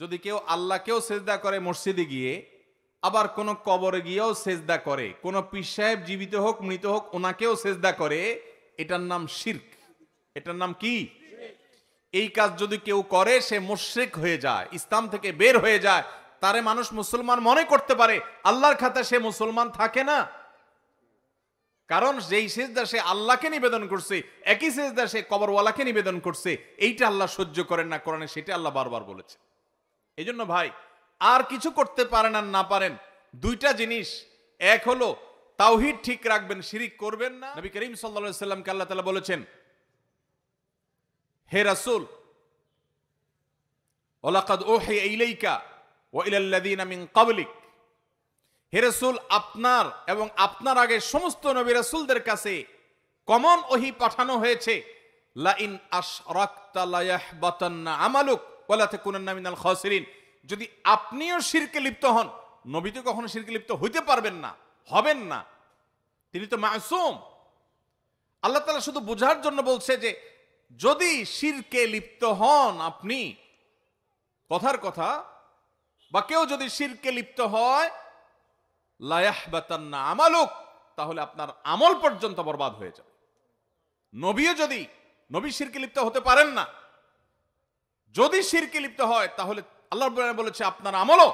যদি কেউ আল্লাহকেও সেজদা করে মসজিদে গিয়ে, আবার কোন কবরে গিয়েও সেজদা করে, কোন পীর সাহেব জীবিত হোক মৃত হোক ওনাকেও সেজদা করে, এটার নাম শিরক। এটার নাম কি? এই কাজ যদি কেউ করে সে মুশরিক হয়ে যায়, ইসলাম থেকে বের হয়ে যায়। তারে মানুষ মুসলমান মনে করতে পারে, আল্লাহর খাতায় সে মুসলমান থাকে না। কারণ যেই সেজদা সে আল্লাহকে নিবেদন করছে, একই সেজদা সে কবরওয়ালাকে নিবেদন করছে, এইটা আল্লাহ সহ্য করেন না কোরআনে, সেটা আল্লাহ বারবার বলেছে। এই জন্য ভাই, আর কিছু করতে পারেন আর না পারেন, দুইটা জিনিস, এক হলো তাওহীদ ঠিক রাখবেন, শিরিক করবেন না। নবী করিম সাল্লাল্লাহু আলাইহি সাল্লামকে আল্লাহ তাআলা বলেছেন, হে রাসূল, ওয়ালাকাদ উহিয়া ইলাইকা ওয়া ইলাল্লাযিনা মিন ক্বাবলিক, হে রাসূল, আপনার এবং আপনার আগে সমস্ত নবী রাসূলদের কাছে কমন ওহী পাঠানো হয়েছে, লা ইন আশরাকতা লা ইয়াহবাতান্না আমালুক ওয়া লা তাকুনান্না মিনাল খাসিরিন। যদি আপনিও শিরকে লিপ্ত হন, নবী তো কখনো শিরকে লিপ্ত হইতে পারবেন না, হবেন না, তিনি তো মাসুম। আল্লাহ তাআলা শুধু বোঝার জন্য বলছে যে যদি শিরকে লিপ্ত হন আপনি, কথার কথা, বা কেউ যদি শিরকে লিপ্ত হয়, লা ইয়াহবাতান্না আমালুক, তাহলে আপনার আমল পর্যন্ত বরবাদ হয়ে যাবে। নবীও যদি, নবী শিরকে লিপ্ত হতে পারেন না, যদি শিরকে লিপ্ত হয় তাহলে আল্লাহ রাব্বুল আলামিন বলেছে আপনার আমলও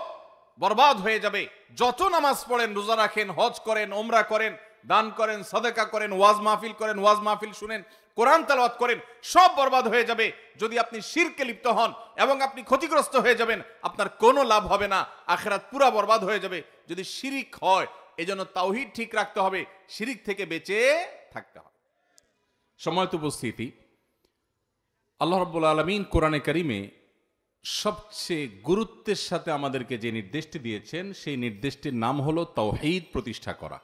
বরবাদ হয়ে যাবে। যত নামাজ পড়েন, রোজা রাখেন, হজ করেন, উমরা করেন, দান করেন, সাদাকা করেন, ওয়াজ মাহফিল করেন, ওয়াজ মাহফিল শুনেন, কোরআন তেলাওয়াত করেন, সব বরবাদ হয়ে যাবে যদি আপনি শিরকে লিপ্ত হন, এবং আপনি ক্ষতিগ্রস্ত হয়ে যাবেন, আপনার কোনো লাভ হবে না, আখিরাত পুরা বরবাদ হয়ে যাবে যদি শিরিক হয়। এজন্য তাওহীদ ঠিক রাখতে হবে, শিরিক থেকে বেঁচে থাকতে হবে। সম্মানিত উপস্থিতি, আল্লাহ রাব্বুল আলামিন কোরআনে কারিমে সবচেয়ে গুরুত্বের সাথে আমাদেরকে যে নির্দেশটি দিয়েছেন, সেই নির্দেশটির নাম হলো তাওহীদ প্রতিষ্ঠা করা।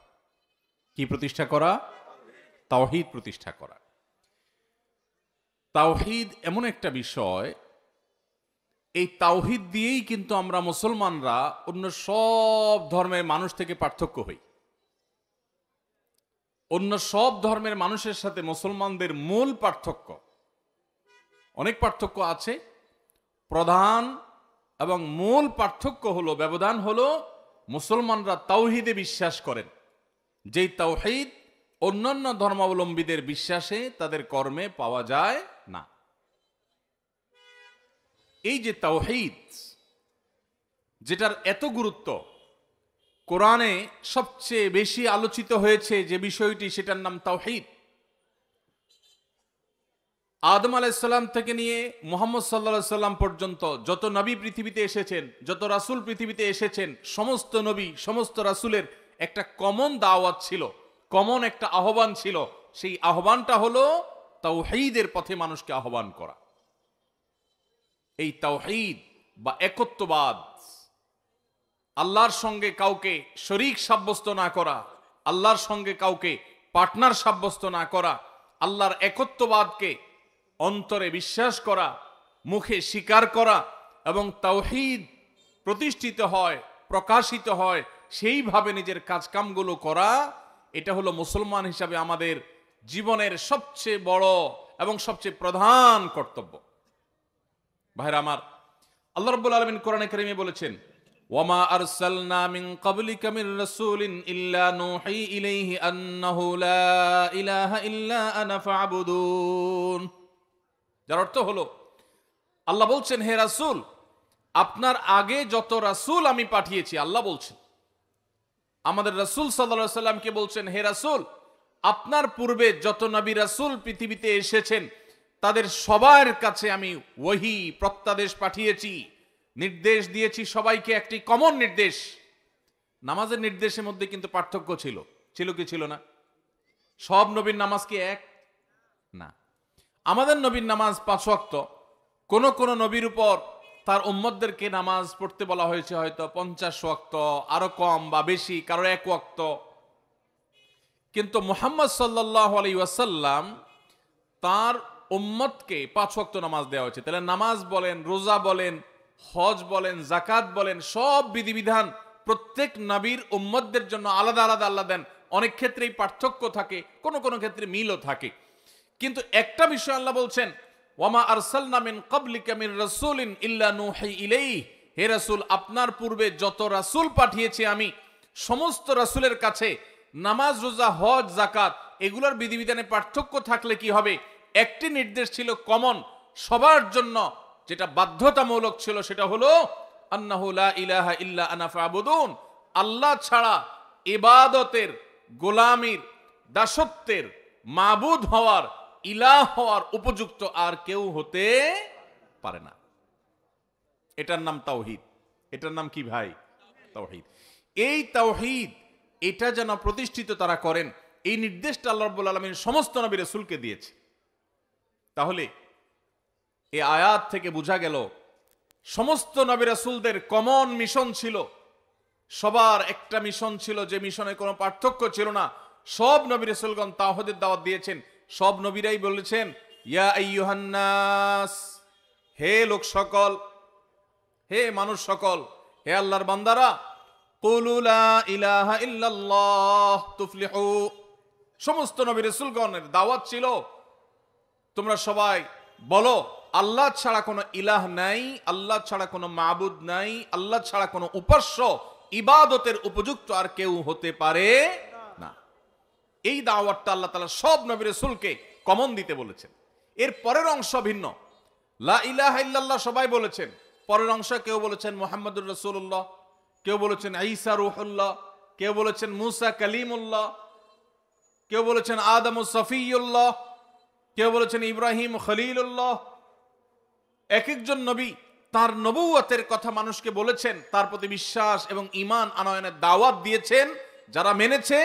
কি প্রতিষ্ঠা করা? তাওহীদ প্রতিষ্ঠা করা। তাওহীদ এমন একটা বিষয়, এই তাওহীদ দিয়েই কিন্তু আমরা মুসলমানরা অন্য সব ধর্মের মানুষ থেকে পার্থক্য হই। অন্য সব ধর্মের মানুষের সাথে মুসলমানদের মূল পার্থক্য, অনেক পার্থক্য আছে, প্রধান এবং মূল পার্থক্য হলো, ব্যবধান হলো, মুসলমানরা তাওহীদে বিশ্বাস করেন, যেই তাওহীদ অন্যান্য ধর্মাবলম্বীদের বিশ্বাসে তাদের কর্মে পাওয়া যায় না। এই যে তাওহীদ, যেটার এত গুরুত্ব, কোরআনে সবচেয়ে বেশি আলোচিত হয়েছে যে বিষয়টি, সেটার নাম তাওহীদ। আদম আলাইহিস সালাম থেকে নিয়ে মুহাম্মদ সাল্লাল্লাহু আলাইহি সাল্লাম পর্যন্ত যত নবী পৃথিবীতে এসেছেন, যত রাসূল পৃথিবীতে এসেছেন, সমস্ত নবী, সমস্ত রাসূলের একটা কমন দাওয়াত ছিল, কমন একটা আহ্বান ছিল। সেই আহ্বানটা হলো তাওহীদের পথে মানুষকে আহ্বান করা। এই তাওহীদ বা একত্ববাদ, আল্লাহর সঙ্গে কাউকে শরীক সাব্যস্ত না করা, আল্লাহর সঙ্গে কাউকে পার্টনার সাব্যস্ত না করা, আল্লাহর একত্ববাদকে অন্তরে বিশ্বাস করা, মুখে স্বীকার করা, এবং তাওহীদ প্রতিষ্ঠিত হয়, প্রকাশিত হয়, সেইভাবে নিজের কাজকামগুলো করা, এটা হলো মুসলমান হিসাবে আমাদের জীবনের সবচেয়ে বড় এবং সবচেয়ে প্রধান কর্তব্য। ভাইরা আমার, আল্লাহ রাব্বুল আলামিন কোরআনে কারিমে বলেছেন, ওয়ামা আরসালনা মিন ক্বাবলিকা মির রাসূলিন ইল্লা নূহি ইলাইহি আন্নাহু লা ইলাহা ইল্লা আনা ফা'বুদুন। যার অর্থ হলো, আল্লাহ বলছেন, হে রাসূল, আপনার আগে যত রাসূল আমি পাঠিয়েছি, আল্লাহ বলছেন, আমাদের রাসূল সাল্লাল্লাহু আলাইহি সাল্লামকে বলছেন, হে রাসূল, আপনার পূর্বে যত নবী রাসূল পৃথিবীতে এসেছেন তাদের সবার কাছে আমি ওহী প্রত্যাদেশ পাঠিয়েছি, নির্দেশ দিয়েছি সবাইকে একটি কমন নির্দেশ। নামাজের নির্দেশের মধ্যে কিন্তু পার্থক্য ছিল, ছিল কি ছিল না? সব নবীর নামাজ কি এক? না। আমাদের নবীর নামাজ 5 ওয়াক্ত, কোন কোন নবীর উপর তার উম্মতদেরকে নামাজ পড়তে বলা হয়েছে হয়তো 50 ওয়াক্ত, আরো কম বা বেশি, কারো 1 ওয়াক্ত। কিন্তু মুহাম্মদ সাল্লাল্লাহু আলাইহি ওয়াসাল্লাম তার উম্মতকে 5 ওয়াক্ত নামাজ দেওয়া হয়েছে। তাহলে নামাজ বলেন, রোজা বলেন, হজ বলেন, যাকাত বলেন, সব বিধিবিধান প্রত্যেক নবীর উম্মতদের জন্য আলাদা আলাদা আল্লাহ দেন। অনেক ক্ষেত্রেই পার্থক্য থাকে, কোন কোন ক্ষেত্রে মিলও থাকে। কিন্তু একটা বিষয় আল্লাহ বলছেন, ওয়ামা আরসালনা মিন ক্বাবলিকা মির রাসূলিন ইল্লা নূহি ইলাইহি, হে রাসূল আপনার পূর্বে যত রাসূল পাঠিয়েছি আমি, সমস্ত রাসূলের কাছে নামাজ, রোজা, হজ, যাকাত এগুলোর বিধিবিধানে পার্থক্য থাকলে কি হবে? একটি নির্দেশ ছিল কমন সবার জন্য, যেটা বাধ্যতামূলক ছিল, সেটা হলো আন্নাহু লা ইলাহা ইল্লা আনা ফাবুদুন, আল্লাহ ছাড়া ইবাদতের, গোলামির, দাসত্বের, মাবুদ হওয়ার, ইলাহ হওয়ার উপযুক্ত আর কেউ হতে পারে না। এটার নাম তাওহীদ। এটার নাম কি ভাই? তাওহীদ। এই তাওহীদ এটা যেন প্রতিষ্ঠিত তারা করেন, এই নির্দেশটা আল্লাহ রাব্বুল আলামিন সমস্ত নবী রাসূলকে দিয়েছে। তাহলে এই আয়াত থেকে বোঝা গেল সমস্ত নবী রাসূলদের কমন মিশন ছিল, সবার একটা মিশন ছিল, যে মিশনে কোনো পার্থক্য ছিল না। সব নবী রাসূলগণ তাওহীদের দাওয়াত দিয়েছেন। সব নবীরাই বলেছেন ইয়া আইয়ুহান নাস, হে লোক সকল, হে মানুষ সকল, হে আল্লাহর বান্দারা, কুলু লা ইলাহা ইল্লাল্লাহ তুফলিহু। সমস্ত নবী রাসূলগণের দাওয়াত ছিল তোমরা সবাই বলো আল্লাহ ছাড়া কোনো ইলাহ নাই, আল্লাহ ছাড়া কোনো মাবুদ নাই, আল্লাহ ছাড়া কোনো উপাস্য, ইবাদতের উপযুক্ত আর কেউ হতে পারে না। এই দাওয়াতটা আল্লাহ তাআলা সব নবী রাসূলকে কমন দিতে বলেছেন। এর পরের অংশ ভিন্ন। লা ইলাহা ইল্লাল্লাহ সবাই বলেছেন, পরের অংশ কেউ বলেছেন মুহাম্মদুর রাসূলুল্লাহ, কেউ বলেছেন ঈসা রূহুল্লাহ, কেউ বলেছেন মুসা কালিমুল্লাহ, কেউ বলেছেন আদম সফিউল্লাহ, কেউ বলেছেন ইব্রাহিম খলিলুল্লাহ। এক একজন নবী তার নবুয়তের কথা মানুষকে বলেছেন, তার প্রতি বিশ্বাস এবং ঈমান আনয়নের দাওয়াত দিয়েছেন। যারা মেনেছে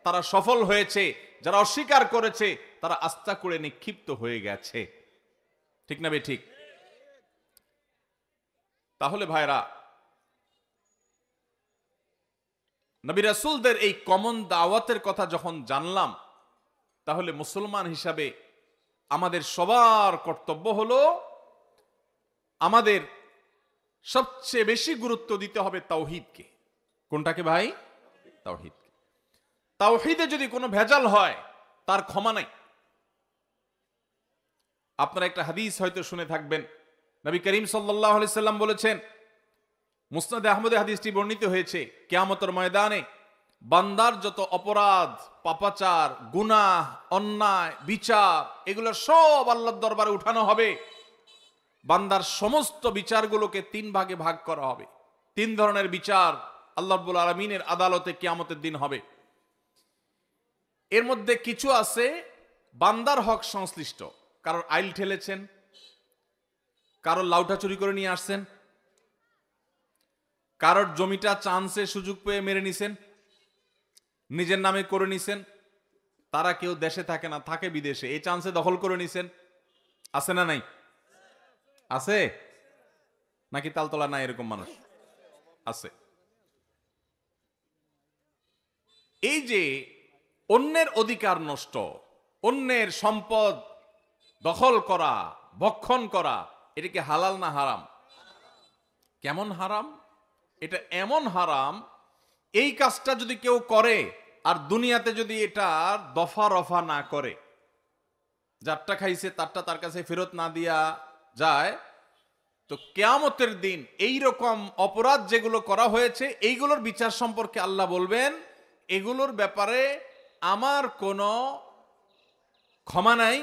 তারা সফল হয়েছে, যারা অস্বীকার করেছে তারা আস্থা করে নিক্ষিপ্ত হয়ে গেছে। ঠিক না বে ঠিক? তাহলে ভাইরা, নবী রাসূলদের এই কমন দাওয়াতের কথা যখন জানলাম, তাহলে মুসলমান হিসাবে আমাদের সবার কর্তব্য হলো আমাদের সবচেয়ে বেশি গুরুত্ব দিতে হবে তাওহীদকে। কোনটাকে ভাই? তাওহীদকে। তাওহীদে যদি কোনো ভেজাল হয় তার ক্ষমা নাই। আপনারা একটা হাদিস হয়তো শুনে থাকবেন, নবী করিম সাল্লাল্লাহু আলাইহি সাল্লাম বলেছেন, মুসনাদ আহমদে হাদিসটি বর্ণিত হয়েছে, কিয়ামতের ময়দানে বান্দার যত অপরাধ, পাপাচার, গুনাহ, অন্যায়, বিচার এগুলো সব আল্লাহর দরবারে উঠানো হবে। বান্দার সমস্ত বিচারগুলোকে তিন ভাগে ভাগ করা হবে। তিন ধরনের বিচার আল্লাহ রাব্বুল আলামিনের আদালতে কিয়ামতের দিন হবে। এর মধ্যে কিছু আছে বান্দার হক সংশ্লিষ্ট, কারোর আইল ঠেলেছেন, কারোর লাউটা চুরি করে নিয়ে আসছেন, কারোর জমিটা চান্সে সুযোগ পেয়ে মেরে নিছেন, নিজের নামে করে নিছেন, তারা কেউ দেশে থাকে না, থাকে বিদেশে, এই চান্সে দখল করে নিছেন। আছে না নাই? আছে নাকি তালতলা নাই? এরকম মানুষ আছে। এই যে অন্যের অধিকার নষ্ট, অন্যের সম্পদ দখল করা, ভক্ষণ করা, এটা কি হালাল না হারাম? কেমন হারাম? এটা এমন হারাম, এই কাজটা যদি কেউ করে আর দুনিয়াতে যদি এটা দফা রফা না করে, যারটা খাইছে তারটা তার কাছে ফেরত না দিয়া যায়, তো কিয়ামতের দিন এই রকম অপরাধ যেগুলো করা হয়েছে এইগুলোর বিচার সম্পর্কে আল্লাহ বলবেন, এগুলোর ব্যাপারে আমার কোনো ক্ষমা নাই।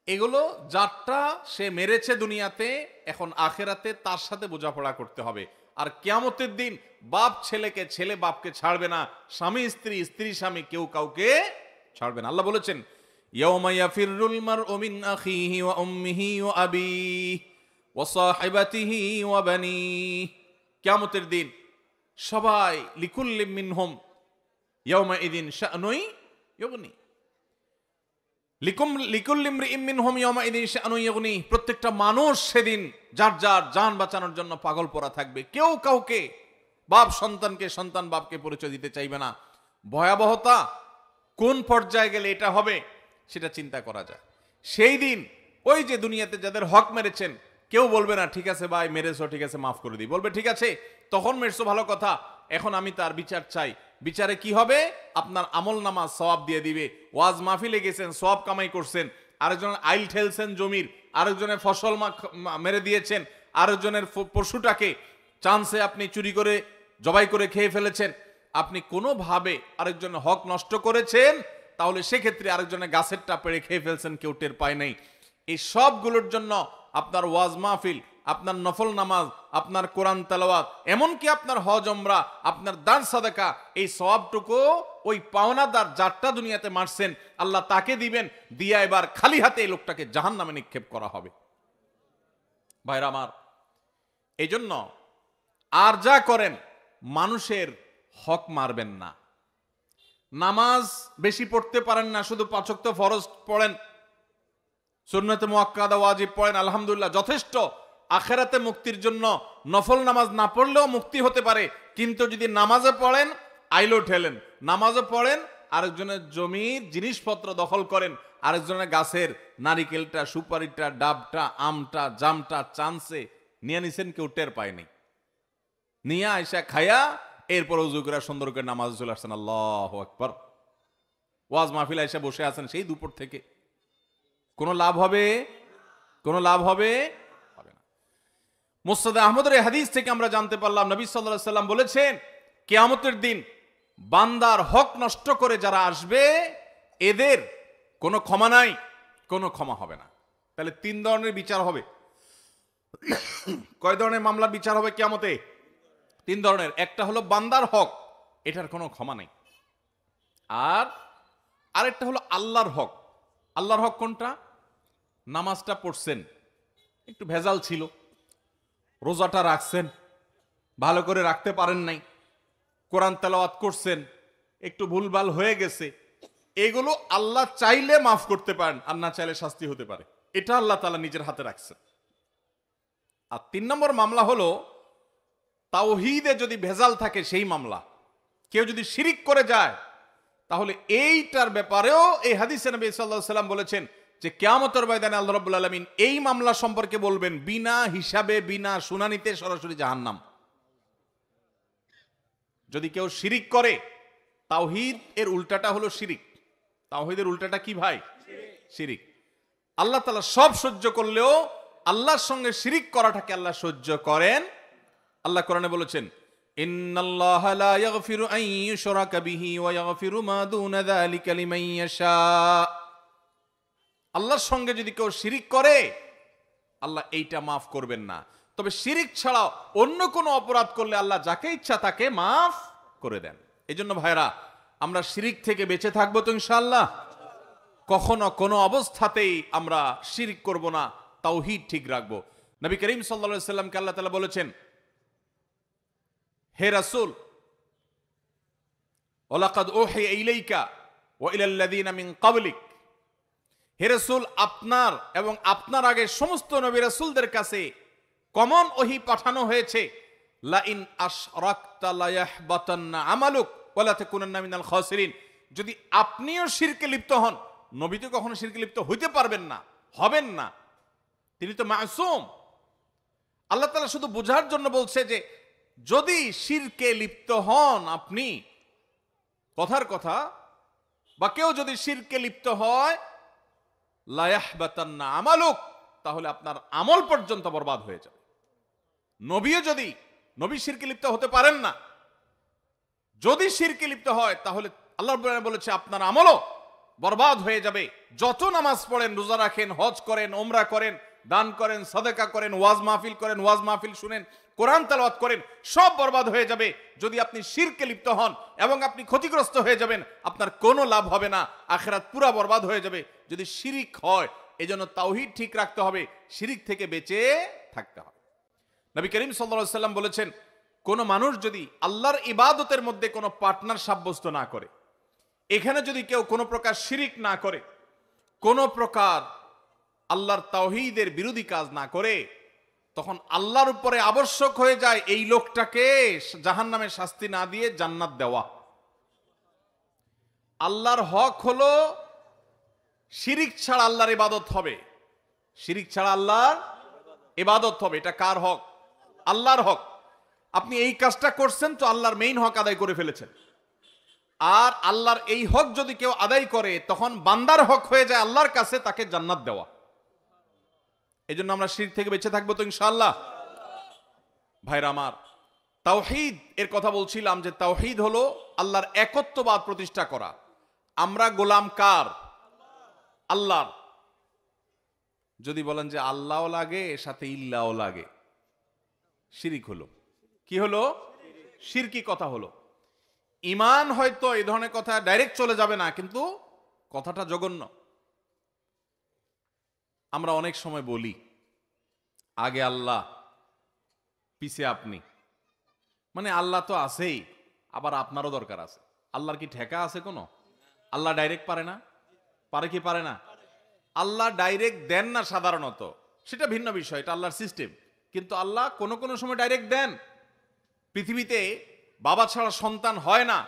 এগুলো যারটা সে মেরেছে দুনিয়াতে, এখন আখেরাতে তার সাথে বোঝাপড়া করতে হবে। আর কিয়ামতের দিন বাপ ছেলেকে, ছেলে বাপকে ছাড়বে না, স্বামী স্ত্রী, স্ত্রী স্বামী, কেউ কাউকে ছাড়বে না। আল্লাহ বলেছেন ইয়াউমা ইয়াফিরুল মারউ মিন আখিহি ওয়া উম্মিহি ওয়া আবিহি ওয়া সাহিবাতিহি ওয়া বানিহি। কিয়ামতের দিন সবাই লিকুল্লি মিনহুম ইয়াউমা ইদিন শানুই ইউগনি, লিকুল্লি ইমরিইম মিনহুম ইয়াউমা ইদিন শানুই ইউগনি। প্রত্যেকটা মানুষ সেদিন যার যার জান বাঁচানোর জন্য পাগল পড়া থাকবে। কেউ কাউকে, বাপ সন্তানকে, সন্তান বাপকে পরিচয় দিতে চাইবে না। ভয়াবহতা কোন পর্যায়ে গেলে এটা হবে সেটা চিন্তা করা যায়। সেই দিন ওই যে দুনিয়াতে যাদের হক মেরেছেন, কেউ বলবে না ঠিক আছে ভাই মেরেছো, ঠিক আছে মাফ করে দিই, বলবে ঠিক আছে তখন মেরেছো ভালো কথা, এখন আমি তার বিচার চাই। বিচারে কি হবে? আপনার আমল নামা সওয়াব দিয়ে দিবে। ওয়াজ মাহফিলে গেছেন, সওয়াব কামাই করছেন, আরেকজনের আইল ঠেলছেন জমির, আরেকজনের ফসল মেরে দিয়েছেন, আরেকজনের পশুটাকে চান্সে আপনি চুরি করে জবাই করে খেয়ে ফেলেছেন, আপনি কোনোভাবে আরেকজনের হক নষ্ট করেছেন, তাহলে সেক্ষেত্রে আরেকজনের গাছেরটা পেড়ে খেয়ে ফেলছেন, কেউ টের পায় নাই। এই সবগুলোর জন্য আপনার ওয়াজ মাহফিল, আপনার নফল নামাজ, আপনার কোরআন তেলাওয়াত, এমনকি আপনার হজ উমরা, আপনার দান সাদাকা, এই সওয়াবটুকু ওই পাওনাদার যারটা দুনিয়াতে মারছেন আল্লাহ তাকে দিবেন, দিয়া এবার খালি হাতে এই লোকটাকে জাহান্নামে নিক্ষেপ করা হবে। ভাইরা আমার, এই জন্য আর যা করেন মানুষের হক মারবেন না। নামাজ বেশি পড়তে পারেন না, শুধু 5 ওয়াক্ত ফরজ পড়েন, সুন্নতে মুআক্কাদা ওয়াজিব পড়েন, আলহামদুলিল্লাহ যথেষ্ট। আখিরাতে মুক্তির জন্য নফল নামাজ না পড়লেও মুক্তি হতে পারে, কিন্তু যদি নামাজে পড়েন আইলো ঠেলেন, নামাজে পড়েন আরেকজনের জমির জিনিসপত্র দখল করেন, আরেকজনের গাছের নারিকেলটা, সুপারিটা, ডাবটা, আমটা, জামটা চান্সে নিয়ে নিছেন, কেউ টের পায়নি, নিয়ে আইসা খায়া এরপর উযু করে সুন্দর করে নামাজে চলে আসছেন, আল্লাহু আকবার। ওয়াজ মাহফিল আইসা বসে আছেন সেই দুপুর থেকে, কোনো লাভ হবে? কোনো লাভ হবে? হবে না। মুসনাদে আহমদের এই হাদিস থেকে আমরা জানতে পারলাম নবী সাল্লাল্লাহু আলাইহি সাল্লাম বলেছেন, কিয়ামতের দিন বান্দার হক নষ্ট করে যারা আসবে এদের কোনো ক্ষমা নাই, কোনো ক্ষমা হবে না। তাহলে 3 ধরনের বিচার হবে। কয় ধরনের মামলার বিচার হবে কিয়ামতে? 3 ধরনের। একটা হলো বান্দার হক, এটার কোনো ক্ষমা নেই। আর আরেকটা হলো আল্লাহর হক। আল্লাহর হক কোনটা? নামাজটা পড়ছেন, একটু ভেজাল ছিল, রোজাটা রাখছেন, ভালো করে রাখতে পারেন নাই, কোরআন তেলাওয়াত করছেন, একটু ভুলভাল হয়ে গেছে, এগুলো আল্লাহ চাইলে মাফ করতে পারেন, আর না চাইলে শাস্তি হতে পারে। এটা আল্লাহ তাআলা নিজের হাতে রাখছেন। আর 3 নম্বর মামলা হলো তাওহীদে যদি ভেজাল থাকে, সেই মামলা। কেউ যদি শিরিক করে যায়, তাহলে এইটার ব্যাপারেও এই হাদিসে নবী সাল্লাল্লাহু আলাইহি সাল্লাম বলেছেন যে কিয়ামতের ময়দানে আল্লাহ রাব্বুল আলামিন এই মামলা সম্পর্কে বলবেন, বিনা হিসাবে, বিনা শুনানিতে সরাসরি জাহান্নাম। যদি কেউ শিরিক করে, তাওহীদ এর উল্টাটা হলো শিরিক। তাওহীদের উল্টাটা কি ভাই? শিরিক। আল্লাহ তাআলা সব সহ্য করলেও আল্লাহর সঙ্গে শিরিক করাটাকে আল্লাহ সহ্য করেন। আল্লাহ কোরআনে বলেছেন, ইন্নাল্লাহা লা ইয়াগফিরু আন ইউশরাকা বিহি ওয়া ইয়াগফিরু মা দুনা যালিকা লিমান ইয়াশা। আল্লাহর সঙ্গে যদি কেউ শিরিক করে, আল্লাহ এইটা মাফ করবেন না। তবে শিরিক ছাড়াও অন্য কোনো অপরাধ করলে আল্লাহ যাকে ইচ্ছা তাকে মাফ করে দেন। এজন্য ভাইরা, আমরা শিরিক থেকে বেঁচে থাকবো তো ইনশাআল্লাহ। কখনো কোনো অবস্থাতেই আমরা শিরিক করব না, তাওহীদ ঠিক রাখবো। নবী করিম সাল্লাল্লাহু আলাইহি সাল্লামকে আল্লাহ তাআলা বলেছেন, হে রাসূল, ওয়ালাকাদ উহিয়া ইলাইকা ওয়া ইলাল্লাযিনা মিন ক্বাবলিক, হে রাসূল, আপনার এবং আপনার আগে সমস্ত নবী রাসূলদের কাছে কমন ওহী পাঠানো হয়েছে, লা ইন আশরাকতা লা ইয়াহবাতান্না আমালুক ওয়া লা তাকুনান্না মিনাল খাসিরিন। যদি আপনিও শিরকে লিপ্ত হন, নবী তো কখনো শিরকে লিপ্ত হইতে পারবেন না, হবেন না, তিনি তো মাসুম। আল্লাহ তাআলা শুধু বোঝার জন্য বলছে যে যদি শিরকে লিপ্ত হন আপনি, কথার কথা, বা কেউ যদি শিরকে লিপ্ত হয়, লা ইয়াহবাতান্না আমালুক, তাহলে আপনার আমল পর্যন্ত বরবাদ হয়ে যাবে। নবীও যদি, নবী শিরকে লিপ্ত হতে পারেন না, যদি শিরকে লিপ্ত হয় তাহলে আল্লাহ রাব্বুল আলামিন বলেছে আপনার আমলও বরবাদ হয়ে যাবে। যত নামাজ পড়েন, রোজা রাখেন, হজ করেন, ওমরা করেন, দান করেন, সাদাকা করেন, ওয়াজ মাহফিল করেন, ওয়াজ মাহফিল শুনেন, কোরআন তেলাওয়াত করেন, সব বরবাদ হয়ে যাবে যদি আপনি শিরকে লিপ্ত হন, এবং আপনি ক্ষতিগ্রস্ত হয়ে যাবেন, আপনার কোনো লাভ হবে না, আখিরাত পুরা বরবাদ হয়ে যাবে যদি শিরিক হয়। এজন্য তাওহীদ ঠিক রাখতে হবে, শিরিক থেকে বেঁচে থাকতে হবে। নবী করিম সাল্লাল্লাহু আলাইহি সাল্লাম বলেছেন, কোন মানুষ যদি আল্লাহর ইবাদতের মধ্যে কোনো পার্টনার সাব্যস্ত না করে, এখানে যদি কেউ কোনো প্রকার শিরিক না করে, কোনো প্রকার আল্লাহর তাওহীদের বিরোধী কাজ না করে, তখন আল্লাহর উপরে আবশ্যক হয়ে যায় এই লোকটাকে জাহান্নামের শাস্তি না দিয়ে জান্নাত দেওয়া। আল্লাহর হক হলো শিরিক ছাড়া আল্লাহর ইবাদত হবে, শিরিক ছাড়া আল্লাহর ইবাদত হবে। এটা কার হক? আল্লাহর হক। আপনি এই কাজটা করছেন তো আল্লাহর মেইন হক আদায় করে ফেলেছেন। আর আল্লাহর এই হক যদি কেউ আদায় করে তখন বান্দার হক হয়ে যায় আল্লাহর কাছে তাকে জান্নাত দেওয়া। এই জন্য আমরা শিরক থেকে বেঁচে থাকবো তো ইনশাআল্লাহ। ভাইরা আমার, তাওহীদ এর কথা বলছিলাম যে তাওহীদ হলো আল্লাহর একত্ববাদ প্রতিষ্ঠা করা। আমরা গোলাম কার? আল্লাহর। যদি বলেন যে আল্লাহও লাগে সাথে ইল্লাহও লাগে, শিরক হলো। কি হলো? শিরকি কথা হলো। ঈমান হয়তো এই ধরনের কথা ডাইরেক্ট চলে যাবে না, কিন্তু কথাটা জঘন্য। আমরা অনেক সময় বলি আগে আল্লাহ পিছে আপনি, মানে আল্লাহ তো আছেই, আবার আপনারও দরকার আছে। আল্লাহর কি ঠেকা আছে কোনো? আল্লাহ ডাইরেক্ট পারে না? পারে কি পারে না? আল্লাহ ডাইরেক্ট দেন না সাধারণত, সেটা ভিন্ন বিষয়, এটা আল্লাহর সিস্টেম। কিন্তু আল্লাহ কোনো কোনো সময় ডাইরেক্ট দেন। পৃথিবীতে বাবা ছাড়া সন্তান হয় না,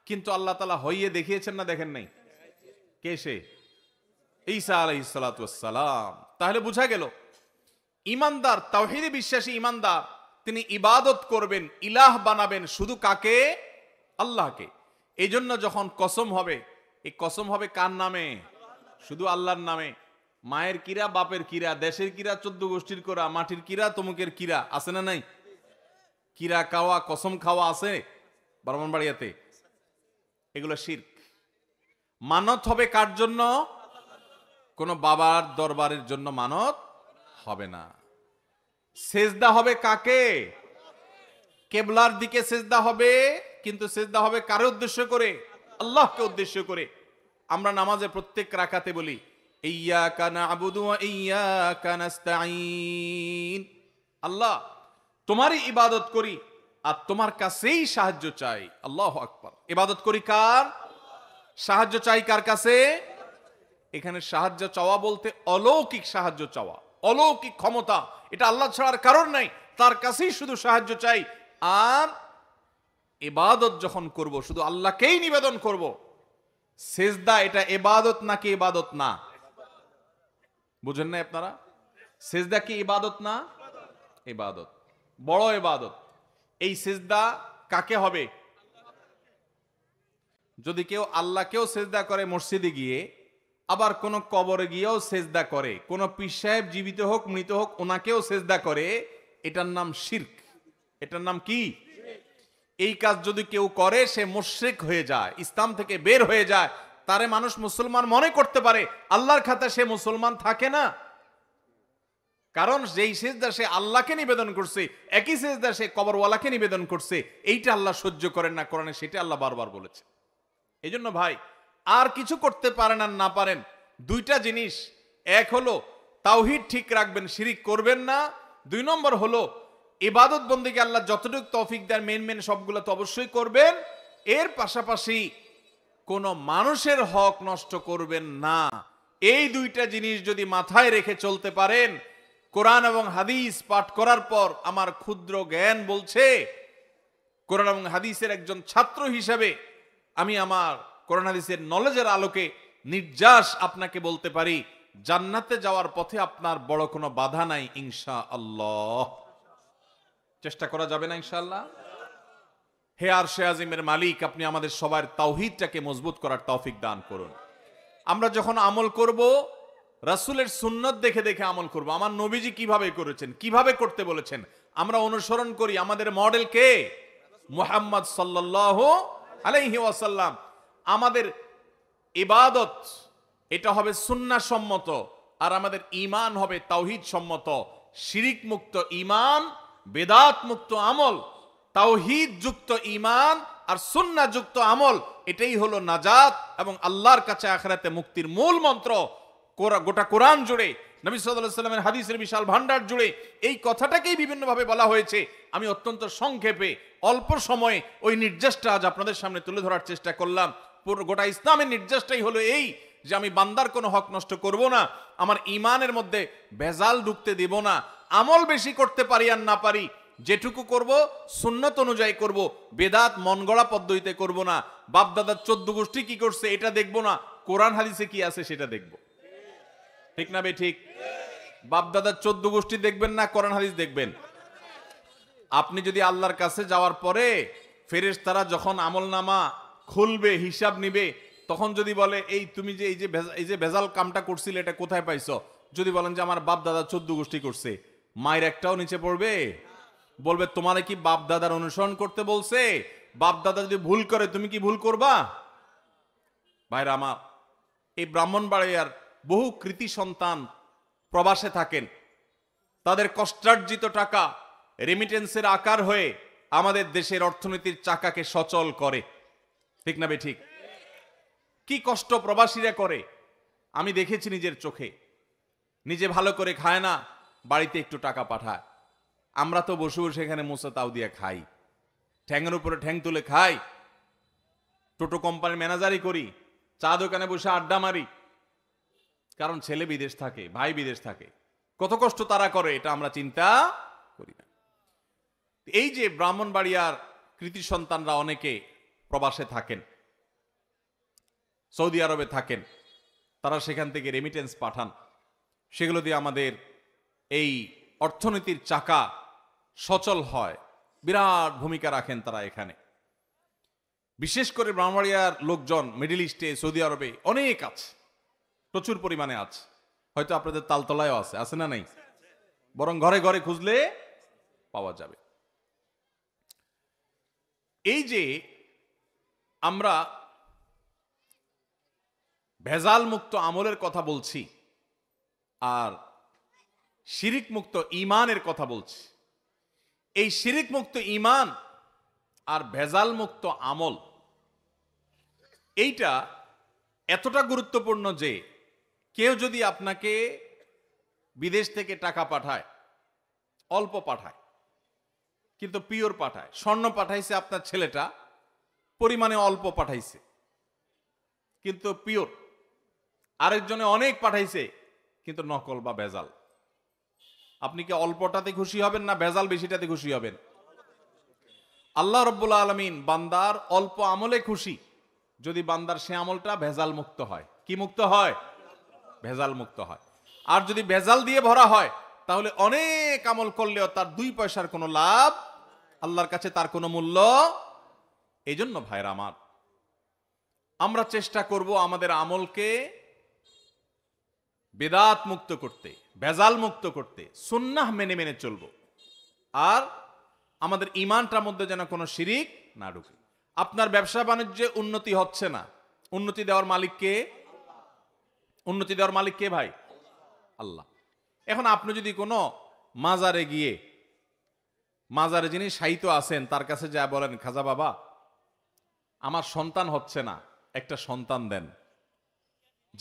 কিন্তু আল্লাহ তাআলা হইয়ে দেখিয়েছেন না দেখেন নাই? কে সে? ঈসা আলাইহিস সালাতু ওয়াস সালাম। তাহলে বোঝা গেল ঈমানদার, তাওহীদে বিশ্বাসী ঈমানদার তিনি ইবাদত করবেন, ইলাহ বানাবেন শুধু কাকে? আল্লাহকে। এই জন্য যখন কসম হবে, এই কসম হবে কার নামে? শুধু আল্লাহর নামে। মায়ের কিরা, বাপের কিরা, দেশের কিরা, 14 গোষ্ঠীর কিরা, মাটির কিরা, তমুকের কিরা, আছে না নাই? কিরা খাওয়া, কসম খাওয়া আছে ব্রাহ্মণবাড়িয়াতে। এগুলো শিরক। মানত হবে কার জন্য? কোন বাবার দরবারের জন্য মানত হবে না। সেজদা হবে কাকে? কেবলার দিকে সেজদা হবে, কিন্তু সেজদা হবে কারে উদ্দেশ্য করে? আল্লাহকে উদ্দেশ্য করে। আমরা নামাজে প্রত্যেক রাকাতে বলি ইয়্যাকা না'বুদু ওয়া ইয়্যাকা নাস্তাঈন। আল্লাহ তোমারই ইবাদত করি আর তোমার কাছেই সাহায্য চাই। আল্লাহু আকবার। ইবাদত করি কার? সাহায্য চাই কার কাছে? এখানে সাহায্য চাওয়া বলতে অলৌকিক সাহায্য চাওয়া, অলৌকিক ক্ষমতা, এটা আল্লাহ ছাড়ার কারণ নাই, তার কাছেই শুধু সাহায্য চাই। আর ইবাদত যখন করব শুধু আল্লাহকেই নিবেদন করব। সেজদা এটা ইবাদত নাকি ইবাদত না? বুঝেন না আপনারা? সেজদা কি ইবাদত না? ইবাদত, বড় ইবাদত। এই সেজদা কাকে হবে? যদি কেউ আল্লাহকেও সেজদা করে মসজিদে গিয়ে, আবার কোন কবরে গিয়েও সেজদা করে, কোন পীর সাহেব জীবিত হোক মৃত হোক ওনাকেও সেজদা করে, এটার নাম শিরক। এটার নাম কি? এই কাজ যদি কেউ করে সে মুশরিক হয়ে যায়, ইসলাম থেকে বের হয়ে যায়। তারে মানুষ মুসলমান মনে করতে পারে, আল্লাহর খাতায় সে মুসলমান থাকে না। কারণ যেই সেজদা সে আল্লাহকে নিবেদন করছে, একই সেজদা সে কবরওয়ালাকে নিবেদন করছে। এইটা আল্লাহ সহ্য করেন না কোরআনে, সেটা আল্লাহ বারবার বলেছে। এই জন্য ভাই, আর কিছু করতে পারেন আর না পারেন, দুইটা জিনিস, এক হলো তাওহীদ ঠিক রাখবেন, শিরিক করবেন না। 2 নম্বর হলো ইবাদত বন্দেগী আল্লাহ যতটুকু তৌফিক দেন মেন সবগুলো তো অবশ্যই করবেন। এর পাশাপাশি কোন মানুষের হক নষ্ট করবেন না। এই দুইটা জিনিস যদি মাথায় রেখে চলতে পারেন, কোরআন এবং হাদিস পাঠ করার পর আমার ক্ষুদ্র জ্ঞান বলছে, কোরআন এবং হাদিসের একজন ছাত্র হিসেবে আমি আমার কোরআন হাদিসের নলেজের আলোকে নির্যাস আপনাকে বলতে পারি, জান্নাতে যাওয়ার পথে আপনার বড় কোনো বাধা নাই ইনশাআল্লাহ। চেষ্টা করা যাবে না ইনশাআল্লাহ? হে আরশে আজিমের মালিক, আপনি আমাদের সবার তাওহীদটাকে মজবুত করার তৌফিক দান করুন। আমরা যখন আমল করব, রাসূলের সুন্নাত দেখে দেখে আমল করব। আমার নবীজি কিভাবে করেছেন, কিভাবে করতে বলেছেন, আমরা অনুসরণ করি। আমাদের মডেল কে? মুহাম্মদ সাল্লাল্লাহু আলাইহি ওয়াসাল্লাম। আমাদের ইবাদত এটা হবে সুন্নাহ সম্মত, আর আমাদের ঈমান হবে তাওহীদ সম্মত। শিরিক মুক্ত ঈমান, বেদাত মুক্ত আমল, তাওহীদ যুক্ত ঈমান আর সুন্নাহ যুক্ত আমল, এটাই হলো নাজাত এবং আল্লাহর কাছে আখিরাতে মুক্তির মূল মন্ত্র। গোটা কোরআন জুড়ে, নবী সাল্লাল্লাহু আলাইহি ওয়াসাল্লামের হাদিসের বিশাল ভান্ডার জুড়ে এই কথাটাকেই বিভিন্নভাবে বলা হয়েছে। আমি অত্যন্ত সংক্ষেপে অল্প সময়ে ওই নির্দেশটা আজ আপনাদের সামনে তুলে ধরার চেষ্টা করলাম। পুরো গোটা ইসলামের নির্দেশটাই হলো এই, যে আমি বান্দার কোনো হক নষ্ট করব না, আমার ঈমানের মধ্যে ভেজাল ঢুকতে দেব না। আমল বেশি করতে পারি আর না পারি, যেটুকু করব সুন্নাত অনুযায়ী করব, বেদাত মন গড়া পদ্ধতিতে করব না। বাপ দাদার 14 গোষ্ঠী কি করছে এটা দেখব না, কোরআন হাদিসে কি আছে সেটা দেখব। ঠিক না বে ঠিক? বাপ দাদার 14 গোষ্ঠী দেখবেন না, কোরআন হাদিস দেখবেন। আপনি যদি আল্লাহর কাছে যাওয়ার পরে ফেরেশতারা যখন আমলনামা খুলবে, হিসাব নিবে, তখন যদি বলে এই তুমি যে এই যে ভেজাল কামটা করছিলে এটা কোথায় পাইছো, যদি বলেন যে আমার বাপ দাদা 14 গোষ্ঠী করছে, মায়ের একটাও নিচে পড়বে? বলবে তোমারে কি বাপ দাদার অনুসরণ করতে বলছে? বাপ দাদা যদি ভুল করে তুমি কি ভুল করবা? ভাইরা আমার, এই ব্রাহ্মণবাড়িয়ার বহু কৃতি সন্তান প্রবাসে থাকেন, তাদের কষ্টার্জিত টাকা রেমিটেন্সের আকার হয়ে আমাদের দেশের অর্থনীতির চাকাকে সচল করে। ঠিক না বেঠিক? কি কষ্ট প্রবাসীরা করে আমি দেখেছি নিজের চোখে। নিজে ভালো করে খায় না, বাড়িতে একটু টাকা পাঠায়। আমরা তো বসে বসে এখানে মোসা তাও দিয়ে খাই, ঠ্যাঙের উপরে ঠ্যাং তুলে খাই, টোটো কোম্পানির ম্যানেজারই করি, চা দোকানে বসে আড্ডা মারি, কারণ ছেলে বিদেশ থাকে, ভাই বিদেশ থাকে। কত কষ্ট তারা করে এটা আমরা চিন্তা করি না। এই যে ব্রাহ্মণবাড়িয়ার কৃতি সন্তানরা অনেকে প্রবাসে থাকেন, সৌদি আরবে থাকেন, তারা সেখান থেকে রেমিটেন্স পাঠান, সেগুলো দিয়ে আমাদের এই অর্থনীতির চাকা সচল হয়, বিরাট ভূমিকা রাখেন তারা এখানে। বিশেষ করে ব্রাহ্মণবাড়িয়ার লোকজন মিডল ইস্টে, সৌদি আরবে অনেক আছে, প্রচুর পরিমাণে আছে। হয়তো আপনাদের তালতলায়ও আছে, আছে না নাই? বরং ঘরে ঘরে খুঁজলে পাওয়া যাবে। এই যে আমরা ভেজাল মুক্ত আমলের কথা বলছি আর শিরিক মুক্ত ঈমানের কথা বলছি, এই শিরিক মুক্ত ঈমান আর ভেজাল মুক্ত আমল এইটা এতটা গুরুত্বপূর্ণ যে কেউ যদি আপনাকে বিদেশ থেকে টাকা পাঠায়, অল্প পাঠায় কিন্তু পিওর পাঠায়, স্বর্ণ পাঠাইছে আপনার ছেলেটা, পরিমাণে অল্প পাঠাইছে কিন্তু পিওর, আরেকজনে অনেক পাঠাইছে কিন্তু নকল বা ভেজাল, আপনি কি অল্পটাতে খুশি হবেন না ভেজাল বেশিটাতে খুশি হবেন? আল্লাহ রাব্বুল আলামিন বান্দার অল্প আমলে খুশি যদি বান্দার সে আমলটা ভেজাল মুক্ত হয়। কি মুক্ত হয়? ভেজাল মুক্ত হয়। আর যদি ভেজাল দিয়ে ভরা হয় তাহলে অনেক আমল করলেও তার 2 পয়সার কোনো লাভ, আল্লাহর কাছে তার কোনো মূল্য। এই জন্য ভাইরা আমার, আমরা চেষ্টা করব আমাদের আমলকে বেদাত মুক্ত করতে, ভেজাল মুক্ত করতে, সুন্নাহ মেনে মেনে চলব, আর আমাদের ঈমানটার মধ্যে যেন কোনো শিরিক না ঢুকে। আপনার ব্যবসা বাণিজ্যে উন্নতি হচ্ছে না, উন্নতি দেওয়ার মালিক কে? উন্নতি দেওয়ার মালিক কে ভাই? আল্লাহ। এখন আপনি যদি কোনো মাজারে গিয়ে, মাজারে যিনি শায়িত আছেন তার কাছে যা বলেন, খাজা বাবা আমার সন্তান হচ্ছে না, একটা সন্তান দেন,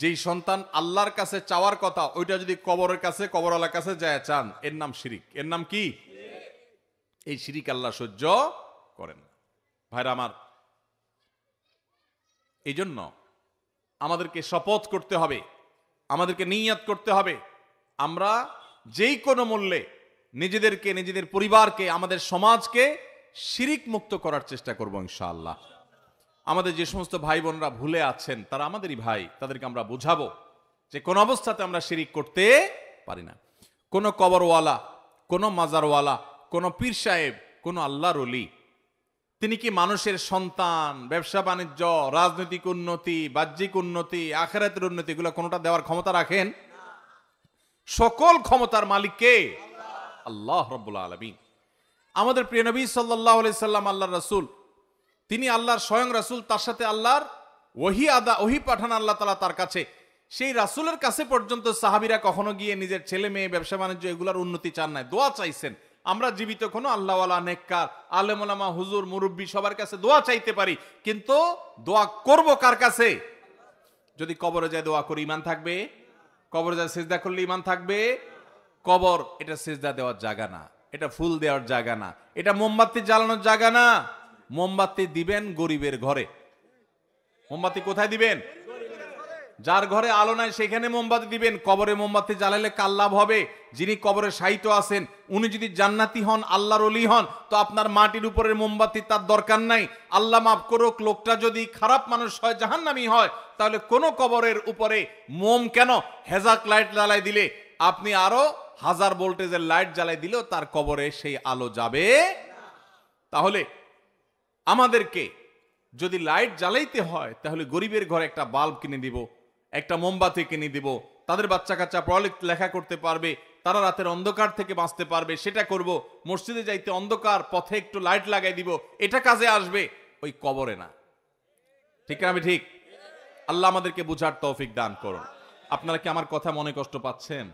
যেই সন্তান আল্লাহর কাছে চাওয়ার কথা ওইটা যদি কবরের কাছে, কবরওয়ালার কাছে যায় চান, এর নাম শিরিক। এর নাম কি? এই শিরিক আল্লাহ সহ্য করেন না। ভাইরা আমার, এই জন্য আমাদেরকে শপথ করতে হবে, আমাদেরকে নিয়ত করতে হবে, আমরা যেই কোনো মূল্যে নিজেদেরকে, নিজেদের পরিবারকে, আমাদের সমাজকে শিরিক মুক্ত করার চেষ্টা করব ইনশাআল্লাহ। আমাদের যে সমস্ত ভাই বোনরা ভুলে আছেন তারা আমাদেরই ভাই, তাদেরকে আমরা বুঝাবো যে কোন অবস্থাতে আমরা শিরিক করতে পারি না। কোন কবরওয়ালা, কোন মাজারওয়ালা, কোন পীর সাহেব, কোন আল্লাহর ওলি, তিনি কি মানুষের সন্তান, ব্যবসা বাণিজ্য, রাজনৈতিক উন্নতি, বাহ্যিক উন্নতি, আখিরাতের উন্নতি, এগুলো কোনটা দেওয়ার ক্ষমতা রাখেন? সকল ক্ষমতার মালিক কে? আল্লাহ রাব্বুল আলামিন। আমাদের প্রিয় নবী সাল্লাল্লাহু আলাইহি সাল্লাম আল্লাহর রাসূল, তিনি আল্লাহর স্বয়ং রাসূল, তার সাথে আল্লাহর ওহী পাঠান আল্লাহ তাআলা তার কাছে। সেই রাসূলের কাছে পর্যন্ত সাহাবীরা কখনো গিয়ে নিজের ছেলে মেয়ে, ব্যবসা বাণিজ্য এগুলোর উন্নতি চান নাই, দোয়া চাইছেন। আমরা জীবিত কোনো আল্লাহওয়ালা, নেককার, আলেম ওলামা, হুজুর, মুরব্বী সবার কাছে দোয়া চাইতে পারি, কিন্তু দোয়া করব কার কাছে? যদি কবরে যায় দোয়া করি ঈমান থাকবে? কবরে যায় সিজদা করলে ঈমান থাকবে? কবর এটা সিজদা দেওয়ার জায়গা না, এটা ফুল দেওয়ার জায়গা না, এটা মোমবাতি জ্বালানোর জায়গা না। মোমবাতি দিবেন গরিবের ঘরে। মোমবাতি কোথায় দিবেন? যার ঘরে আলো নাই সেখানে মোমবাতি দিবেন। কবরে মোমবাতি জ্বালালে কার লাভ হবে? যিনি কবরে শায়িত আছেন উনি যদি জান্নাতি হন, আল্লাহর ওলি হন, তো আপনার মাটির উপরের মোমবাতি তার দরকার নাই। আল্লাহ মাফ করুক, লোকটা যদি খারাপ মানুষ হয়, জাহান্নামী হয়, তাহলে কোন কবরের উপরে মোম কেন? হেজাক লাইট জ্বালাই দিলে, আপনি আরো 1000 ভোল্টেজের লাইট জ্বালাই দিলেও তার কবরে সেই আলো যাবে। তাহলে আমাদেরকে যদি লাইট জ্বালাইতে হয় তাহলে গরিবের ঘরে একটা বাল্ব কিনে দিব, একটা মোমবাতি কিনে দিব, তাদের বাচ্চা কাচ্চা পড়ালেখা করতে পারবে, তারা রাতের অন্ধকার থেকে বাঁচতে পারবে, সেটা করব। মসজিদে যাইতে অন্ধকার, পথে একটু লাইট লাগাই দিব, এটা কাজে আসবে, ওই কবরে না। ঠিক না? আমি ঠিক? আল্লাহ আমাদেরকে বুঝার তৌফিক দান করুন। আপনারা কি আমার কথা মনে কষ্ট পাচ্ছেন?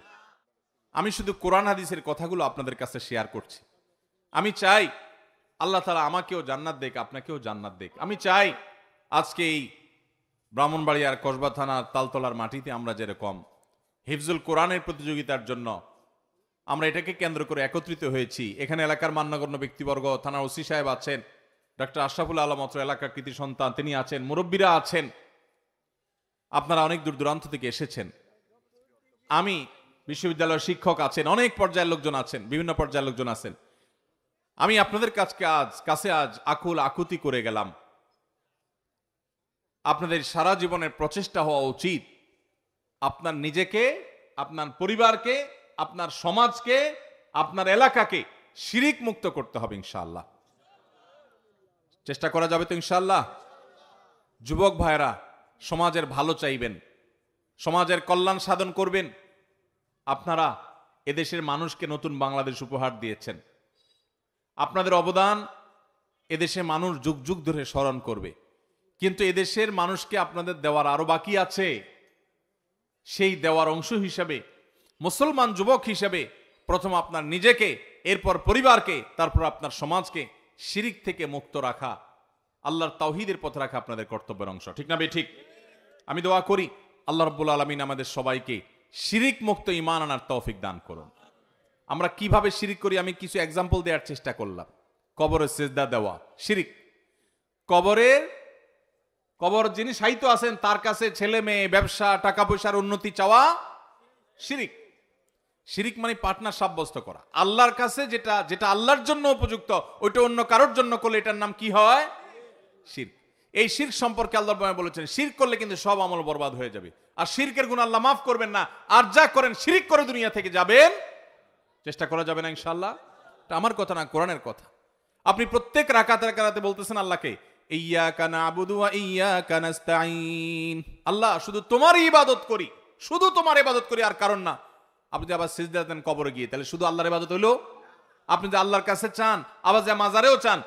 আমি শুধু কোরআন হাদিসের কথাগুলো আপনাদের কাছে শেয়ার করছি। আমি চাই আল্লাহ তাআলা আমাকেও জান্নাত দেখ, আপনাকেও জান্নাত দেখ। আমি চাই আজকে এই ব্রাহ্মণবাড়িয়ার কসবা থানার তালতলার মাটিতে আমরা যেরকম হিফজুল কোরআনের প্রতিযোগিতার জন্য আমরা এটাকে কেন্দ্র করে একত্রিত হয়েছি, এখানে এলাকার মান্যগণ্য ব্যক্তিবর্গ, থানার ওসি সাহেব আছেন, ডক্টর আশরাফুল আলম অত্র এলাকার কৃতি সন্তান তিনি আছেন, মুরব্বীরা আছেন, আপনারা অনেক দূর দূরান্ত থেকে এসেছেন, আমি বিশ্ববিদ্যালয়ের শিক্ষক আছেন, অনেক পর্যায়ের লোকজন আছেন, বিভিন্ন পর্যায়ের লোকজন আছেন। আমি আপনাদের কাছে আজ আকুল আকুতি করে গেলাম। আপনাদের সারা জীবনের প্রচেষ্টা হওয়া উচিত আপনার নিজেকে, আপনার পরিবারকে, আপনার সমাজকে, আপনার এলাকাকে শিরিক মুক্ত করতে হবে ইনশাআল্লাহ। চেষ্টা করা যাবে তো ইনশাআল্লাহ? যুবক ভাইরা সমাজের ভালো চাইবেন, সমাজের কল্যাণ সাধন করবেন। আপনারা এদেশের মানুষকে নতুন বাংলাদেশ উপহার দিয়েছেন, আপনাদের অবদান এদেশের মানুষ যুগ যুগ ধরে স্মরণ করবে। কিন্তু এদেশের মানুষকে আপনাদের দেওয়ার আরো বাকি আছে। সেই দেওয়ার অংশ হিসাবে মুসলমান যুবক হিসেবে প্রথম আপনার নিজেকে, এরপর পরিবারকে, তারপর আপনার সমাজকে শিরিক থেকে মুক্ত রাখা, আল্লাহর তাওহীদের পথে রাখা আপনাদের কর্তব্যের অংশ। ঠিক না বে ঠিক? আমি দোয়া করি আল্লাহ রাব্বুল আলামিন আমাদের সবাইকে শিরিক মুক্ত ঈমান আনার তৌফিক দান করুন। আমরা কিভাবে শিরিক করি আমি কিছু এক্সাম্পল দেওয়ার চেষ্টা করলাম। কবরে সিজদা দেওয়া শিরিক। কবর যিনি সাহিত্য আছেন তার কাছে ছেলে মেয়ে, ব্যবসা, টাকা পয়সার উন্নতি চাওয়া শিরিক। শিরিক মানে পার্টনার সাব্যস্ত করা। আল্লাহর কাছে যেটা আল্লাহর জন্য উপযুক্ত ওইটা অন্য কারোর জন্য করলে এটার নাম কি হয়? শিরক। এই শিরক সম্পর্কে আল্লাহ বলেছেন শিরক করলে কিন্তু সব আমল বরবাদ হয়ে যাবে, আর শিরকের গুনাহ আল্লাহ মাফ করবেন না। আর যা করেন শিরিক করে দুনিয়া থেকে যাবেন, চেষ্টা করা যাবে না ইনশাআল্লাহ। এটা আমার কথা না, কোরআনের কথা। আপনি প্রত্যেক রাকাতে বলতেছেন আল্লাহকে ইয়্যাকা না'বুদু ওয়া ইয়্যাকা নাস্তাঈন, আল্লাহ শুধু তোমার ইবাদত করি, শুধু তোমার ইবাদত করি, আর কারণ না। আপনি যদি আবার সিজদা দেন কবরে গিয়ে, তাহলে শুধু আল্লাহর ইবাদত হইলো? আপনি যদি আল্লাহর কাছে চান, আবার যে মাজারেও চান,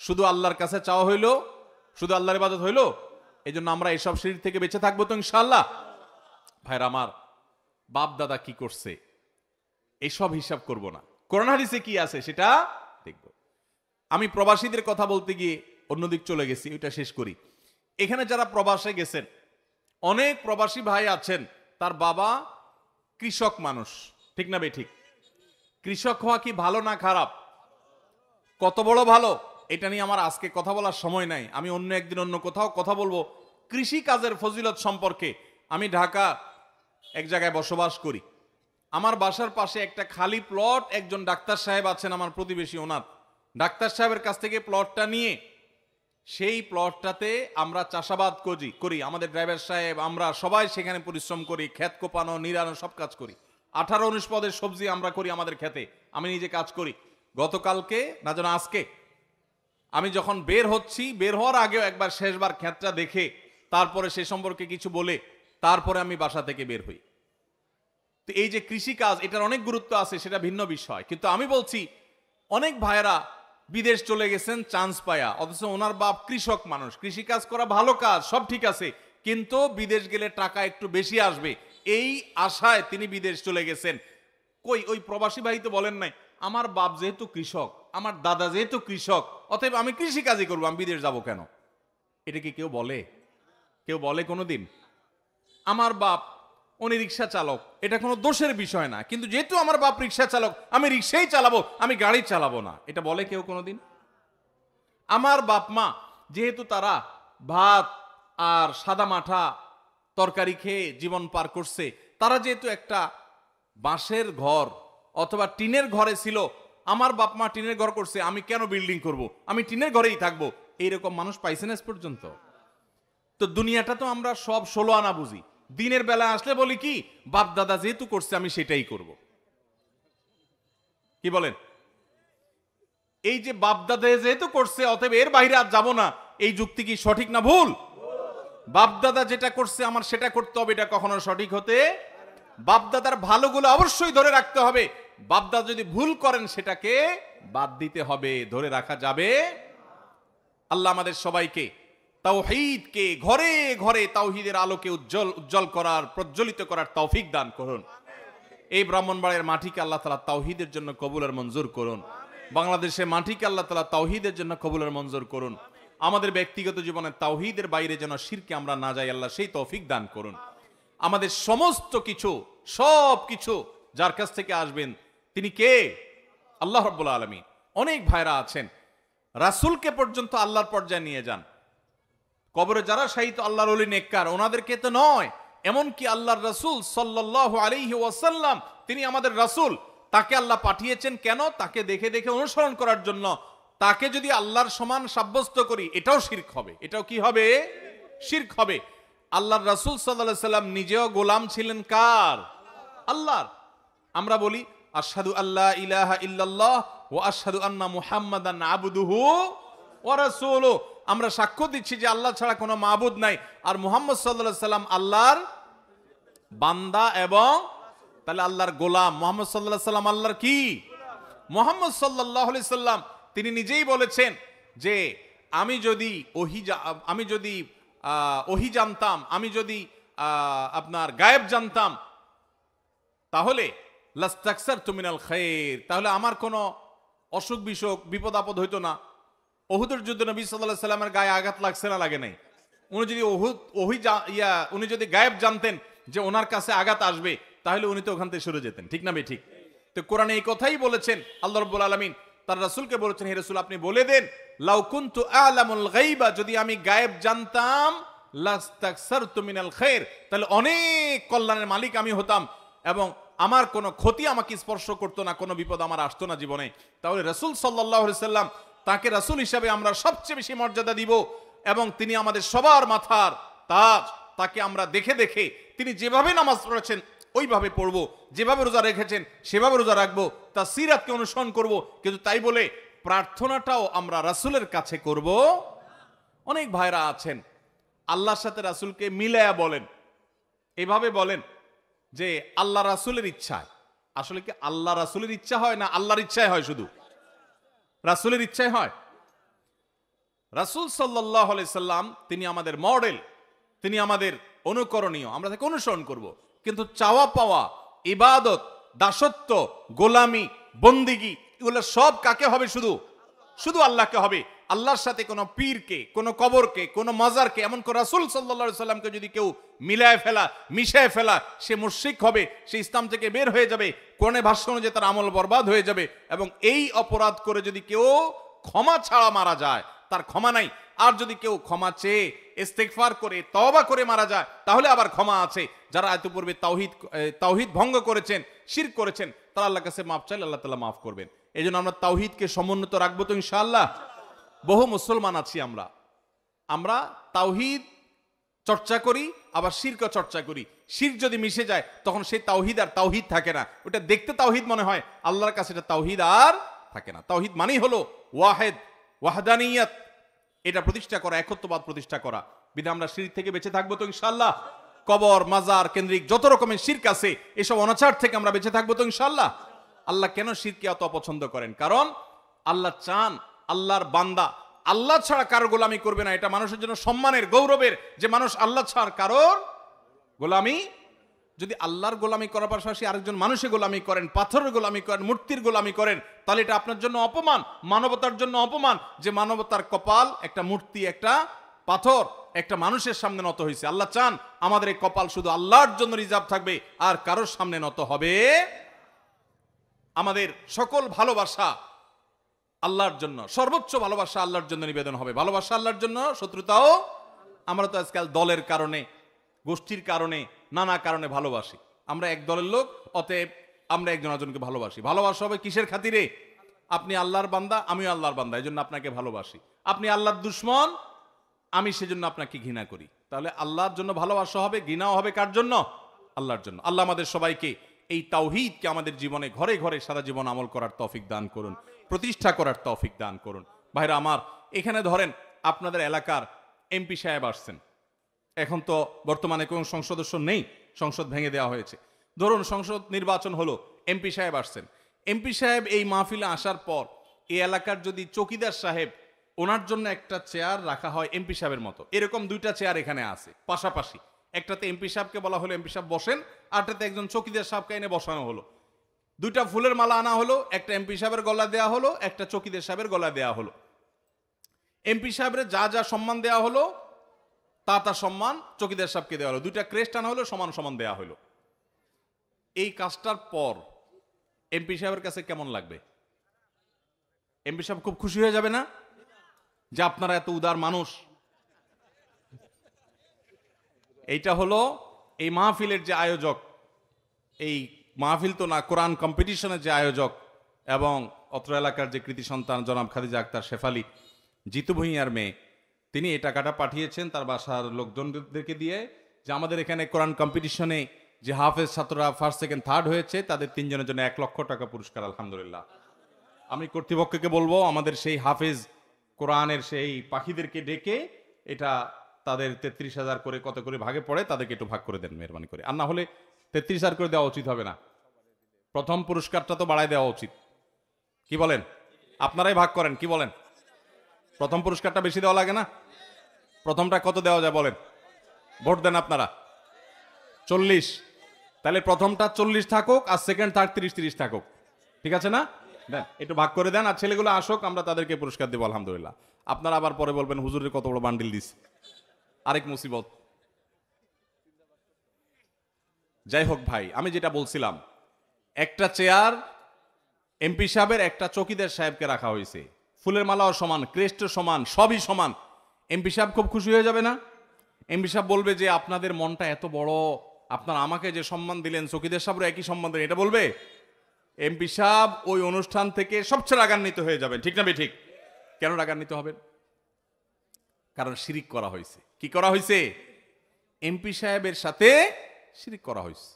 শুধু আল্লাহর কাছে চাওয়া হইলো? শুধু আল্লাহর ইবাদত হইলো? এই জন্য আমরা এসব শিরক থেকে বেঁচে থাকবো তো ইনশাআল্লাহ। ভাইরা আমার, বাপ দাদা কি করছে এইসব হিসাব করব না, কোরআন হাদিসে কি আছে সেটা দেখব। আমি প্রবাসীদের কথা বলতে গিয়ে অন্যদিক চলে গেছি, ওইটা শেষ করি। এখানে যারা প্রবাসে গেছেন, অনেক প্রবাসী ভাই আছেন, তার বাবা কৃষক মানুষ। ঠিক না বে ঠিক? কৃষক হওয়া কি ভালো না খারাপ? কত বড় ভালো, এটা নিয়ে আমার আজকে কথা বলার সময় নাই। আমি অন্য একদিন অন্য কোথাও কথা বলবো কৃষি কাজের ফজিলত সম্পর্কে। আমি ঢাকা এক জায়গায় বসবাস করি, আমার বাসার পাশে একটা খালি প্লট, একজন ডাক্তার সাহেব আছেন আমার প্রতিবেশী, ওনার ডাক্তার সাহেবের কাছ থেকে প্লটটা নিয়ে সেই প্লটটাতে আমরা চাষাবাদ করি। আমাদের ড্রাইভার সাহেব, আমরা সবাই সেখানে পরিশ্রম করি, ক্ষেত কোপানো, নিড়ানো, সব কাজ করি। 18-19 পদের সবজি আমরা করি আমাদের ক্ষেতে, আমি নিজে কাজ করি। গতকালকে না যেন আজকে আমি যখন বের হচ্ছি, বের হওয়ার আগেও একবার শেষবার ক্ষেতটা দেখে তারপরে সে সম্পর্কে কিছু বলে তারপরে আমি বাসা থেকে বের হই। তো এই যে কৃষি কাজ, এটার অনেক গুরুত্ব আছে, সেটা ভিন্ন বিষয়। কিন্তু আমি বলছি অনেক ভাইয়েরা বিদেশ চলে গেছেন চান্স পায়া, অথচ ওনার বাপ কৃষক মানুষ, কৃষি কাজ করা ভালো কাজ, সব ঠিক আছে, কিন্তু বিদেশ গেলে টাকা একটু বেশি আসবে, এই আশায় তিনি বিদেশ চলে গেছেন। কই ওই প্রবাসী ভাই তো বলেন নাই আমার বাপ যেহেতু কৃষক, আমার দাদা যেহেতু কৃষক, অতএব আমি কৃষি কাজই করবো, আমি বিদেশ যাব কেন? এটা কি কেউ বলে? কেউ বলে কোনোদিন? আমার বাপ উনি রিক্সা চালক, এটা কোনো দোষের বিষয় না, কিন্তু যেহেতু আমার বাপ রিক্সা চালক আমি রিক্সাই চালাবো, আমি গাড়ি চালাবো না, এটা বলে কেউ কোনোদিন? আমার বাপ মা যেহেতু তারা ভাত আর সাদা মাঠা তরকারি খেয়ে জীবন পার করছে, তারা যেহেতু একটা বাঁশের ঘর অথবা টিনের ঘরে ছিল, আমার বাপ মা টিনের ঘর করছে, আমি কেন বিল্ডিং করব, আমি টিনের ঘরেই থাকবো, এইরকম মানুষ পাইছেন আজ পর্যন্ত? তো দুনিয়াটা তো আমরা সব 16 আনা বুঝি, দিনের বেলা আসলে বলি কি বাপ দাদা যেহেতু করছে আমি সেটাই করব। কি বলেন? এই যে বাপ দাদা যেহেতু করছে অতএব এর বাইরে আর যাবো না, এই যুক্তি কি সঠিক না ভুল? বাপদাদা যেটা করছে আমার সেটা করতে হবে, এটা কখনো সঠিক হতে, বাপদাদার ভালোগুলো অবশ্যই ধরে রাখতে হবে, বাপদাদা যদি ভুল করেন সেটাকে বাদ দিতে হবে, ধরে রাখা যাবে। আল্লাহ আমাদের সবাইকে তাওহীদকে ঘরে ঘরে তাওহীদের আলোকে উজ্জ্বল করার, প্রজ্বলিত করার তৌফিক দান করুন। এই ব্রাহ্মণবাড়িয়ার মাটিকে আল্লাহ তাআলা তাওহীদের জন্য কবুল আর মঞ্জুর করুন। বাংলাদেশের মাটিকে আল্লাহ তাআলা তাওহীদের জন্য কবুল আর মঞ্জুর করুন। আমাদের ব্যক্তিগত জীবনে তাওহীদের বাইরে যেন শিরকে আমরা না যাই, আল্লাহ সেই তৌফিক দান করুন। আমাদের সমস্ত কিছু, সব কিছু যার কাছ থেকে আসবেন তিনি কে? আল্লাহ রাব্বুল আলামিন। অনেক ভাইরা আছেন রাসূলকে পর্যন্ত আল্লাহর পর্যায়ে নিয়ে যান, কবরে যারা শাহীদ আল্লাহর ওলি নেককার ওনাদেরকে তো নয়, এমনকি আল্লাহর রাসূল সাল্লাল্লাহু আলাইহি ওয়াসাল্লাম তিনি আমাদের রাসূল, তাকে আল্লাহ পাঠিয়েছেন কেন? তাকে দেখে দেখে অনুসরণ করার জন্য। তাকে যদি আল্লাহর সমান সাব্যস্ত করি এটাও শিরক হবে। এটাও কি হবে? শিরক হবে। আল্লাহর রাসূল সাল্লাল্লাহু আলাইহি সাল্লাম নিজেও গোলাম ছিলেন কার? আল্লাহর। আমরা বলি আশহাদু আল্লা ইলাহা ইল্লাল্লাহ ওয়া আশহাদু আন্না মুহাম্মাদান আবদুহু ওয়া রাসূলুহু। আমরা সাক্ষ্য দিচ্ছি যে আল্লাহ ছাড়া কোনো মাবুদ নাই, আর মুহাম্মদ সাল্লাল্লাহু আলাইহি সাল্লাম আল্লাহর বান্দা এবং তাহলে আল্লাহর গোলাম। মুহাম্মদ সাল্লাল্লাহু আলাইহি সাল্লাম আল্লাহর কি? মুহাম্মদ সাল্লাল্লাহু আলাইহি সাল্লাম তিনি নিজেই বলেছেন যে আমি যদি ওহী জানতাম, আমি যদি আপনার গায়েব জানতাম তাহলে লাস্তাকসারতু মিনাল খায়র, তাহলে আমার কোনো অসুখ বিসুখ বিপদ আপদ হইতো না। উহুদের যুদ্ধে নবী সাল্লাল্লাহু আলাইহি সাল্লামের গায়ে আঘাত লাগছে না লাগে নাই? উনি যদি গায়েব জানতেন যে ওনার কাছে আঘাত আসবে তাহলে উনি তো ওখান থেকে সরে যেতেন, ঠিক না বে ঠিক? তো কোরআনে এই কথাই বলেছেন আল্লাহ রাব্বুল আলামিন তার রাসূলকে বলেছেন, হে রাসূল আপনি বলে দেন লাউ কুনতু আ'লামুল গায়বা, যদি আমি গায়েব জানতাম লাস্তাকসারতু মিনাল খায়র, তাহলে অনেক কল্যাণের মালিক আমি হতাম এবং আমার কোনো ক্ষতি আমাকে স্পর্শ করতো না, কোনো বিপদ আমার আসতো না জীবনে। তাহলে রাসূল সাল্লাল্লাহু আলাইহি সাল্লাম তাকে রাসূল হিসাবে আমরা সবচেয়ে বেশি মর্যাদা দিব এবং তিনি আমাদের সবার মাথার তাজ। তাকে আমরা দেখে দেখে তিনি যেভাবে নামাজ পড়েছেন ওইভাবে পড়বো, যেভাবে রোজা রেখেছেন সেভাবে রোজা রাখবো, তার সিরাতকে অনুসরণ করব। কিন্তু তাই বলে প্রার্থনাটাও আমরা রাসূলের কাছে করব। অনেক ভাইরা আছেন আল্লাহর সাথে রাসূলকে মিলায়া বলেন, এভাবে বলেন যে আল্লাহ রাসূলের ইচ্ছায়। আসলে কি আল্লাহ রাসূলের ইচ্ছা হয় না আল্লাহর ইচ্ছায় হয়? শুধু রাসূলের ইচ্ছায় হয়। রাসূল সাল্লাল্লাহু আলাইহি সাল্লাম তিনি আমাদের মডেল, তিনি আমাদের অনুকরণীয়, আমরা তাকে অনুসরণ করব। কিন্তু চাওয়া পাওয়া, ইবাদত, দাসত্ব, গোলামি, বন্দিগি এগুলো সব কাকে হবে? শুধু আল্লাহকে হবে। আল্লাহর সাথে কোনো পীরকে, কোনো কবরকে, কোনো মাজারকে, এমন করে রাসূল সাল্লাল্লাহু আলাইহি সাল্লামকে যদি কেউ মিলায় ফেলা, মিশায় ফেলা, সে মুশরিক হবে, সে ইসলাম থেকে বের হয়ে যাবে, কোরআনে ভাষ্য অনুযায়ী তার আমল বরবাদ হয়ে যাবে। এবং এই অপরাধ করে যদি কেউ ক্ষমা ছাড়া মারা যায় তার ক্ষমা নাই। আর যদি কেউ ক্ষমা চেয়ে ইস্তেগফার করে তওবা করে মারা যায় তাহলে আবার ক্ষমা আছে। যারা এত পূর্বে তাওহীদ ভঙ্গ করেছেন, শিরক করেছেন, তারা আল্লাহর কাছে মাফ চাইলে আল্লাহ তাআলা মাফ করবেন। এই জন্য আমরা তাওহীদকে সমুন্নত রাখবো তো ইনশাআল্লাহ। বহু মুসলমান আছি আমরা তাওহীদ চর্চা করি আবার শিরক চর্চা করি। শিরক যদি মিশে যায় তখন সেই তাওহীদ আর তাওহীদ থাকে না। ওটা দেখতে তাওহীদ মনে হয়, আল্লাহর কাছে এটা তাওহীদ আর থাকে না। তাওহীদ মানেই হলো ওয়াহিদ, ওয়াহদানিয়ত, এটা প্রতিষ্ঠা করা, একত্ববাদ প্রতিষ্ঠা করা। বিধায় আমরা শিরক থেকে বেঁচে থাকবো তো ইনশাআল্লাহ। কবর মাজার কেন্দ্রিক যত রকমের শিরক আছে এসব অনাচার থেকে আমরা বেঁচে থাকবো তো ইনশাআল্লাহ। আল্লাহ কেন শিরককে এত অপছন্দ করেন? কারণ আল্লাহ চান আল্লাহর বান্দা আল্লাহ ছাড়া কারোর গোলামি করবে না। এটা মানুষের জন্য সম্মানের, গৌরবের যে মানুষ আল্লাহ ছাড়া কারোর গোলামি, যদি আল্লাহর গোলামি করার পাশাপাশি আরেকজন মানুষের গোলামি করেন, পাথরের গোলামি করেন, মূর্তির গোলামি করেন, তাহলে এটা আপনার জন্য অপমান, মানবতার জন্য অপমান। যে মানবতার কপাল একটা মূর্তি, একটা পাথর, একটা মানুষের সামনে নত হয়েছে। আল্লাহ চান আমাদের এই কপাল শুধু আল্লাহর জন্য রিজার্ভ থাকবে, আর কারোর সামনে নত হবে। আমাদের সকল ভালোবাসা আল্লাহর জন্য, সর্বোচ্চ ভালোবাসা আল্লাহর জন্য নিবেদন হবে। ভালোবাসা আল্লাহর জন্য, শত্রুতাও। আমরা তো আজকাল দলের কারণে, গোষ্ঠীর কারণে, নানা কারণে ভালোবাসি। আমরা এক দলের লোক, অতএব আমরা একজন আরেকজনকে ভালোবাসি। ভালোবাসা হবে কিসের খাতিরে? আপনি আল্লাহর বান্দা, আমিও আল্লাহর বান্দা, এই জন্য আপনাকে ভালোবাসি। আপনি আল্লাহর দুশমন, আমি সেজন্য আপনাকে ঘৃণা করি। তাহলে আল্লাহর জন্য ভালোবাসা হবে, ঘৃণাও হবে কার জন্য? আল্লাহর জন্য। আল্লাহ আমাদের সবাইকে এই তাওহীদকে আমাদের জীবনে ঘরে ঘরে সারা জীবন আমল করার তৌফিক দান করুন, প্রতিষ্ঠা করার তৌফিক দান করুন। ভাইরা আমার, এখানে ধরেন আপনাদের এলাকার এমপি সাহেব আসছেন, এখন তো বর্তমানে কোনো সংসদ সদস্য নেই, সংসদ ভেঙে দেওয়া হয়েছে। ধরুন সংসদ নির্বাচন হলো, এমপি সাহেব আসছেন। এমপি সাহেব এই মাহফিলে আসার পর এই এলাকার যদি চৌকিদার সাহেব, ওনার জন্য একটা চেয়ার রাখা হয় এমপি সাহেবের মতো, এরকম দুইটা চেয়ার এখানে আছে পাশাপাশি, একটাতে এমপি সাহেবকে বলা হলো এমপি সাহেব বসেন, আরটাতে একজন চৌকিদার সাহেবকে এনে বসানো হলো। দুইটা ফুলের মালা আনা হলো, একটা এমপি সাহেবের গলা দেওয়া হলো, একটা চৌকিদার সাহেবের গলা দেওয়া হলো। এমপি সাহেবের যা যা সম্মান দেওয়া হলো তা সম্মান চৌকিদার সাহেবকে দেওয়া হলো, দুইটা ক্রেস্ট আনা হলো, সমান সমান দেওয়া হলো। এই কাজটার পর এমপি সাহেবের কাছে কেমন লাগবে? এমপি সাহেব খুব খুশি হয়ে যাবে না যে আপনারা এত উদার মানুষ? এইটা হলো এই মাহফিলের যে আয়োজক, এই মাহফিল তো না, কোরআন কম্পিটিশনের যে আয়োজক এবং অত্র এলাকার যে কৃতি সন্তান জনাব খাদিজা আক্তার শেফালি, জিতু ভূঁইয়ার মেয়ে, তিনি এই টাকাটা পাঠিয়েছেন তার বাসার লোকজনদেরকে দিয়ে, যে আমাদের এখানে কোরআন কম্পিটিশনে যে হাফেজ ছাত্ররা ফার্স্ট সেকেন্ড থার্ড হয়েছে তাদের 3 জনের জন্য 1 লক্ষ টাকা পুরস্কার। আলহামদুলিল্লাহ। আমি কর্তৃপক্ষকে বলবো আমাদের সেই হাফেজ কোরআনের সেই পাখিদেরকে ডেকে এটা তাদের 33,000 করে কত করে ভাগে পড়ে তাদেরকে একটু ভাগ করে দেন মেহরবানি করে। আর না হলে 33,000 করে দেওয়া উচিত হবে না, প্রথম পুরস্কারটা তো বাড়ায় দেওয়া উচিত। কি বলেন? আপনারাই ভাগ করেন, কি বলেন? প্রথম পুরস্কারটা বেশি দেওয়া লাগে না? প্রথমটা কত দেওয়া যায় বলেন? ভোট দেন আপনারা। 40। তাহলে প্রথমটা 40 থাকুক আর সেকেন্ড থার্ড 30-30 থাকুক, ঠিক আছে না? দেন, একটু ভাগ করে দেন। আর ছেলেগুলো আসুক, আমরা তাদেরকে পুরস্কার দেবো আলহামদুলিল্লাহ। আপনারা আবার পরে বলবেন হুজুরের কত বড় বান্ডিল দিস, আরেক মুসিবত। যাই হোক ভাই, আমি যেটা বলছিলাম, একটা চেয়ার এমপি সাহেবের, একটা চৌকিদার সাহেবকে রাখা হয়েছে, ফুলের মালাও সমান, ক্রেস্টও সমান, সবই সমান। এমপি সাহেব খুব খুশি হয়ে যাবে না? এমপি সাহেব বলবে যে আপনাদের মনটা এত বড়, আপনারা আমাকে যে সম্মান দিলেন চৌকিদার সাহেবরা একই সম্মান দিলেন, এটা বলবে? এমপি সাহেব ওই অনুষ্ঠান থেকে সবচেয়ে রাগান্বিত হয়ে যাবেন, ঠিক না ঠিক? কেন রাগান্বিত হবেন? কারণ শিরিক করা হয়েছে। কি করা হয়েছে? এমপি সাহেবের সাথে শিরিক করা হয়েছে।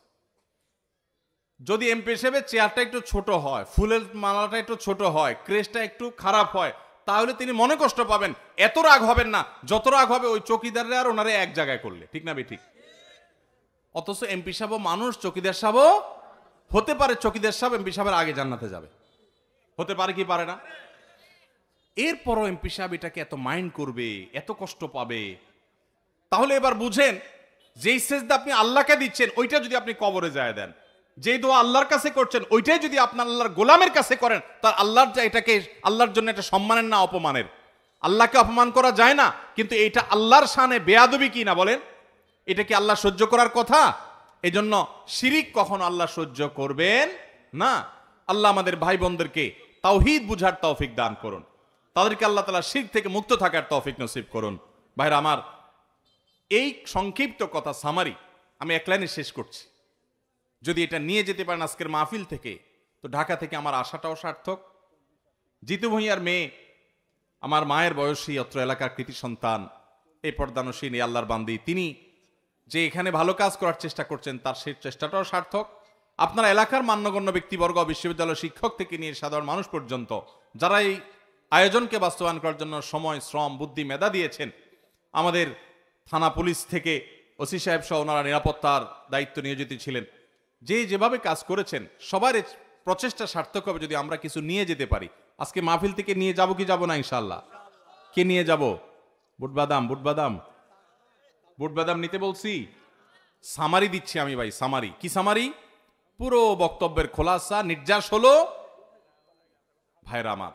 যদি এমপি সাহেবের চেয়ারটা একটু ছোট হয়, ফুলের মালাটা একটু ছোট হয়, ক্রেস্টটা একটু খারাপ হয়, তাহলে তিনি মনে কষ্ট পাবেন। এত রাগ হবেন না যত রাগ হবে ওই চৌকিদাররা আর ওনারে এক জায়গায় করলে, ঠিক না ঠিক? অথচ এমপি সাহেব মানুষ, চৌকিদার সাহেব হতে পারে চৌকিদার সাহেব এমপি সাহেবের আগে জান্নাতে যাবে, হতে পারে কি পারে না? এরপরও এমপি সাহেব এটাকে এত মাইন্ড করবে, এত কষ্ট পাবে। তাহলে এবার বুঝেন, যেই সেজদা আপনি আল্লাহকে দিচ্ছেন ওইটা যদি আপনি কবরে যায় দেন, যেই দোয়া আল্লাহর কাছে করছেন ওইটাই যদি আপনার আল্লাহর গোলামের কাছে করেন, তার আল্লাহর এটাকে আল্লাহর জন্য এটা সম্মানের না অপমানের? আল্লাহকে অপমান করা যায় না, কিন্তু এইটা আল্লাহর শানে বেয়াদবি কি না বলেন? এটা কি আল্লাহ সহ্য করার কথা? এজন্য শিরিক কখনো আল্লাহ সহ্য করবেন না। আল্লাহ আমাদের ভাই বোনদেরকে তাওহীদ বুঝার তৌফিক দান করুন, তাদেরকে আল্লাহ তাআলা শিরক থেকে মুক্ত থাকার তৌফিক নসিব করুন। ভাইরা আমার, এই সংক্ষিপ্ত কথা সামারি আমি এক লাইনে শেষ করছি। যদি এটা নিয়ে যেতে পারেন আজকের মাহফিল থেকে, তো ঢাকা থেকে আমার আশাটাও সার্থক। জিতু ভূঁইয়ার মেয়ে, আমার মায়ের বয়সী, অত্র এলাকার কৃতি সন্তান, এই পর্দানসীন, এই আল্লাহর বান্দি, তিনি যে এখানে ভালো কাজ করার চেষ্টা করছেন তার সেই চেষ্টাটাও সার্থক। আপনারা এলাকার মান্যগণ্য ব্যক্তিবর্গ, বিশ্ববিদ্যালয় শিক্ষক থেকে নিয়ে সাধারণ মানুষ পর্যন্ত যারা এই আয়োজনকে বাস্তবায়ন করার জন্য সময়, শ্রম, বুদ্ধি, মেধা দিয়েছেন, আমাদের থানা পুলিশ থেকে ওসি সাহেব সহ ওনারা নিরাপত্তার দায়িত্ব নিয়োজিত ছিলেন, যে যেভাবে কাজ করেছেন, সবার প্রচেষ্টা সার্থক হবে যদি আমরা কিছু নিয়ে যেতে পারি। আজকে মাহফিল থেকে নিয়ে যাব কি যাব না? ইনশাআল্লাহ। কে নিয়ে যাব? বুটবাদাম, বুটবাদাম, বুটবাদাম নিতে বলছি। সামারি দিচ্ছি আমি ভাই, সামারি। কি সামারি? পুরো বক্তব্যের খোলাসা, নির্যাস হলো ভাইরা আমার।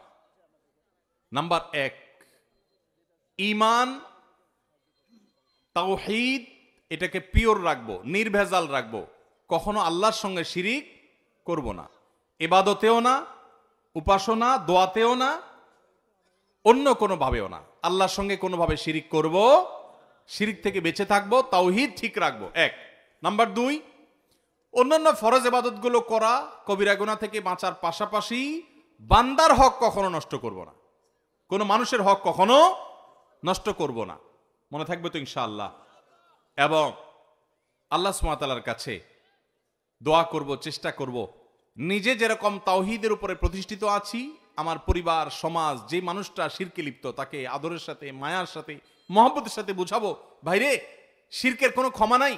নাম্বার 1, ঈমান, তাওহীদ, এটাকে পিওর রাখবো, নির্ভেজাল রাখবো, কখনো আল্লাহর সঙ্গে শিরিক করব না, ইবাদতেও না, উপাসনা দোয়াতেও না, অন্য কোনো ভাবেও না। আল্লাহর সঙ্গে কোনোভাবে শিরিক করব, শিরিক থেকে বেঁচে থাকবো, তাওহীদ ঠিক রাখবো। 1 নাম্বার 2, অন্যান্য ফরজ ইবাদতগুলো করা, কবিরা গুনাহ থেকে বাঁচার পাশাপাশি বান্দার হক কখনো নষ্ট করব না, কোনো মানুষের হক কখনো নষ্ট করব না। মনে থাকবে তো ইনশাআল্লাহ? এবং আল্লাহ সুবহানাহু ওয়া তাআলার কাছে দোয়া করব, চেষ্টা করব নিজে যেরকম তাওহীদের উপরে প্রতিষ্ঠিত আছি আমার পরিবার সমাজ যে মানুষটা শিরকে লিপ্ত তাকে আদরের সাথে মায়ার সাথে মহব্বতের সাথে বুঝাবো, ভাইরে শিরকের কোনো ক্ষমা নাই,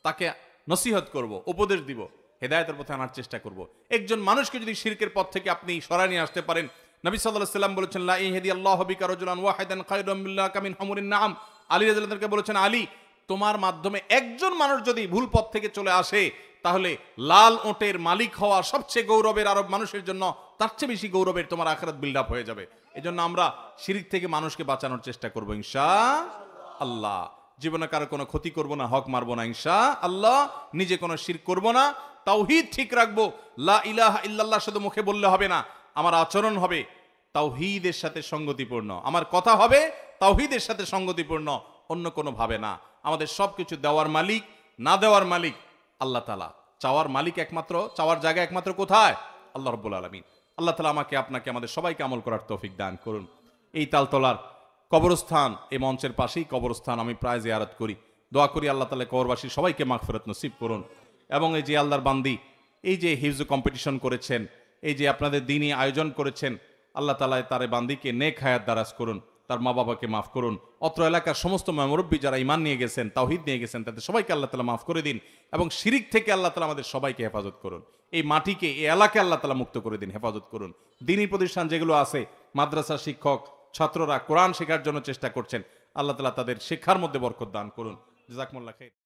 তাকে নসিহত করব, উপদেশ দিব, হেদায়েতের পথে আনার চেষ্টা করব। একজন মানুষকে যদি শিরকের পথ থেকে আপনি সরায় নিয়ে আসতে পারেন, নবী সাল্লাল্লাহু আলাইহি ওয়াসাল্লাম বলেছেন লা ইয়াহদিয়াল্লাহু বিকা রাজুলান ওয়াহিদান খায়রুম মিল্লাকা মিন হুমুরিন নাম। আলী রাদিয়াল্লাহু আনহু বলেছেন, আলী তোমার মাধ্যমে একজন মানুষ যদি ভুল পথ থেকে চলে আসে তাহলে লাল ওটের মালিক হওয়া সবচেয়ে গৌরবের আরব মানুষের জন্য তার চেয়ে বেশি গৌরবের তোমার আখিরাত বিল্ড আপ হয়ে যাবে। এজন্য আমরা শিরক থেকে মানুষকে বাঁচানোর চেষ্টা করব ইনশাআল্লাহ। জীবনে কারো কোনো ক্ষতি করব না, হক মারবো না ইনশাআল্লাহ। নিজে কোনো শিরক করব না, তাওহীদ ঠিক রাখবো। লা ইলাহা ইল্লাল্লাহ শুধু মুখে বললে হবে না, আমার আচরণ হবে তাওহীদের সাথে সঙ্গতিপূর্ণ, আমার কথা হবে তাওহীদের সাথে সঙ্গতিপূর্ণ, অন্য কোনো ভাবে না। আমাদের সবকিছু দেওয়ার মালিক না দেওয়ার মালিক আল্লাহ তাআলা, চাওয়ার মালিক একমাত্র, চাওয়ার জায়গা একমাত্র কোথায়? আল্লাহ রাব্বুল আলামিন। আল্লাহ তাআলা আমাকে আপনাকে আমাদের সবাইকে আমল করার তৌফিক দান করুন। এই তালতলার কবরস্থান, এই মঞ্চের পাশেই কবরস্থান, আমি প্রায় জিয়ারত করি, দোয়া করি আল্লাহ তাআলা কবরবাসী সবাইকে মাগফিরাত নসিব করুন। এবং এই যে আল্লাহর বান্দি এই যে হিফজ কম্পিটিশন করেছেন, এই যে আপনাদের দিনই আয়োজন করেছেন, আল্লাহ তাআলা তার বান্দিকে নেক হায়াত দারাজ করুন, তার মা বাবাকে মাফ করুন। অত্র এলাকার সমস্ত মুরব্বী যারা ঈমান নিয়ে গেছেন, তাওহীদ নিয়ে গেছেন, তাদের সবাইকে আল্লাহ তাআলা মাফ করে দিন এবং শিরিক থেকে আল্লাহ তাআলা আমাদের সবাইকে হেফাজত করুন। এই মাটিকে, এই এলাকাকে আল্লাহ তাআলা মুক্ত করে দিন, হেফাজত করুন। দ্বীনি প্রতিষ্ঠান যেগুলো আছে, মাদ্রাসা শিক্ষক ছাত্ররা কোরআন শেখার জন্য চেষ্টা করছেন, আল্লাহ তাআলা তাদের শিক্ষার মধ্যে বরকত দান করুন। জাযাকুমুল্লাহ খাইর।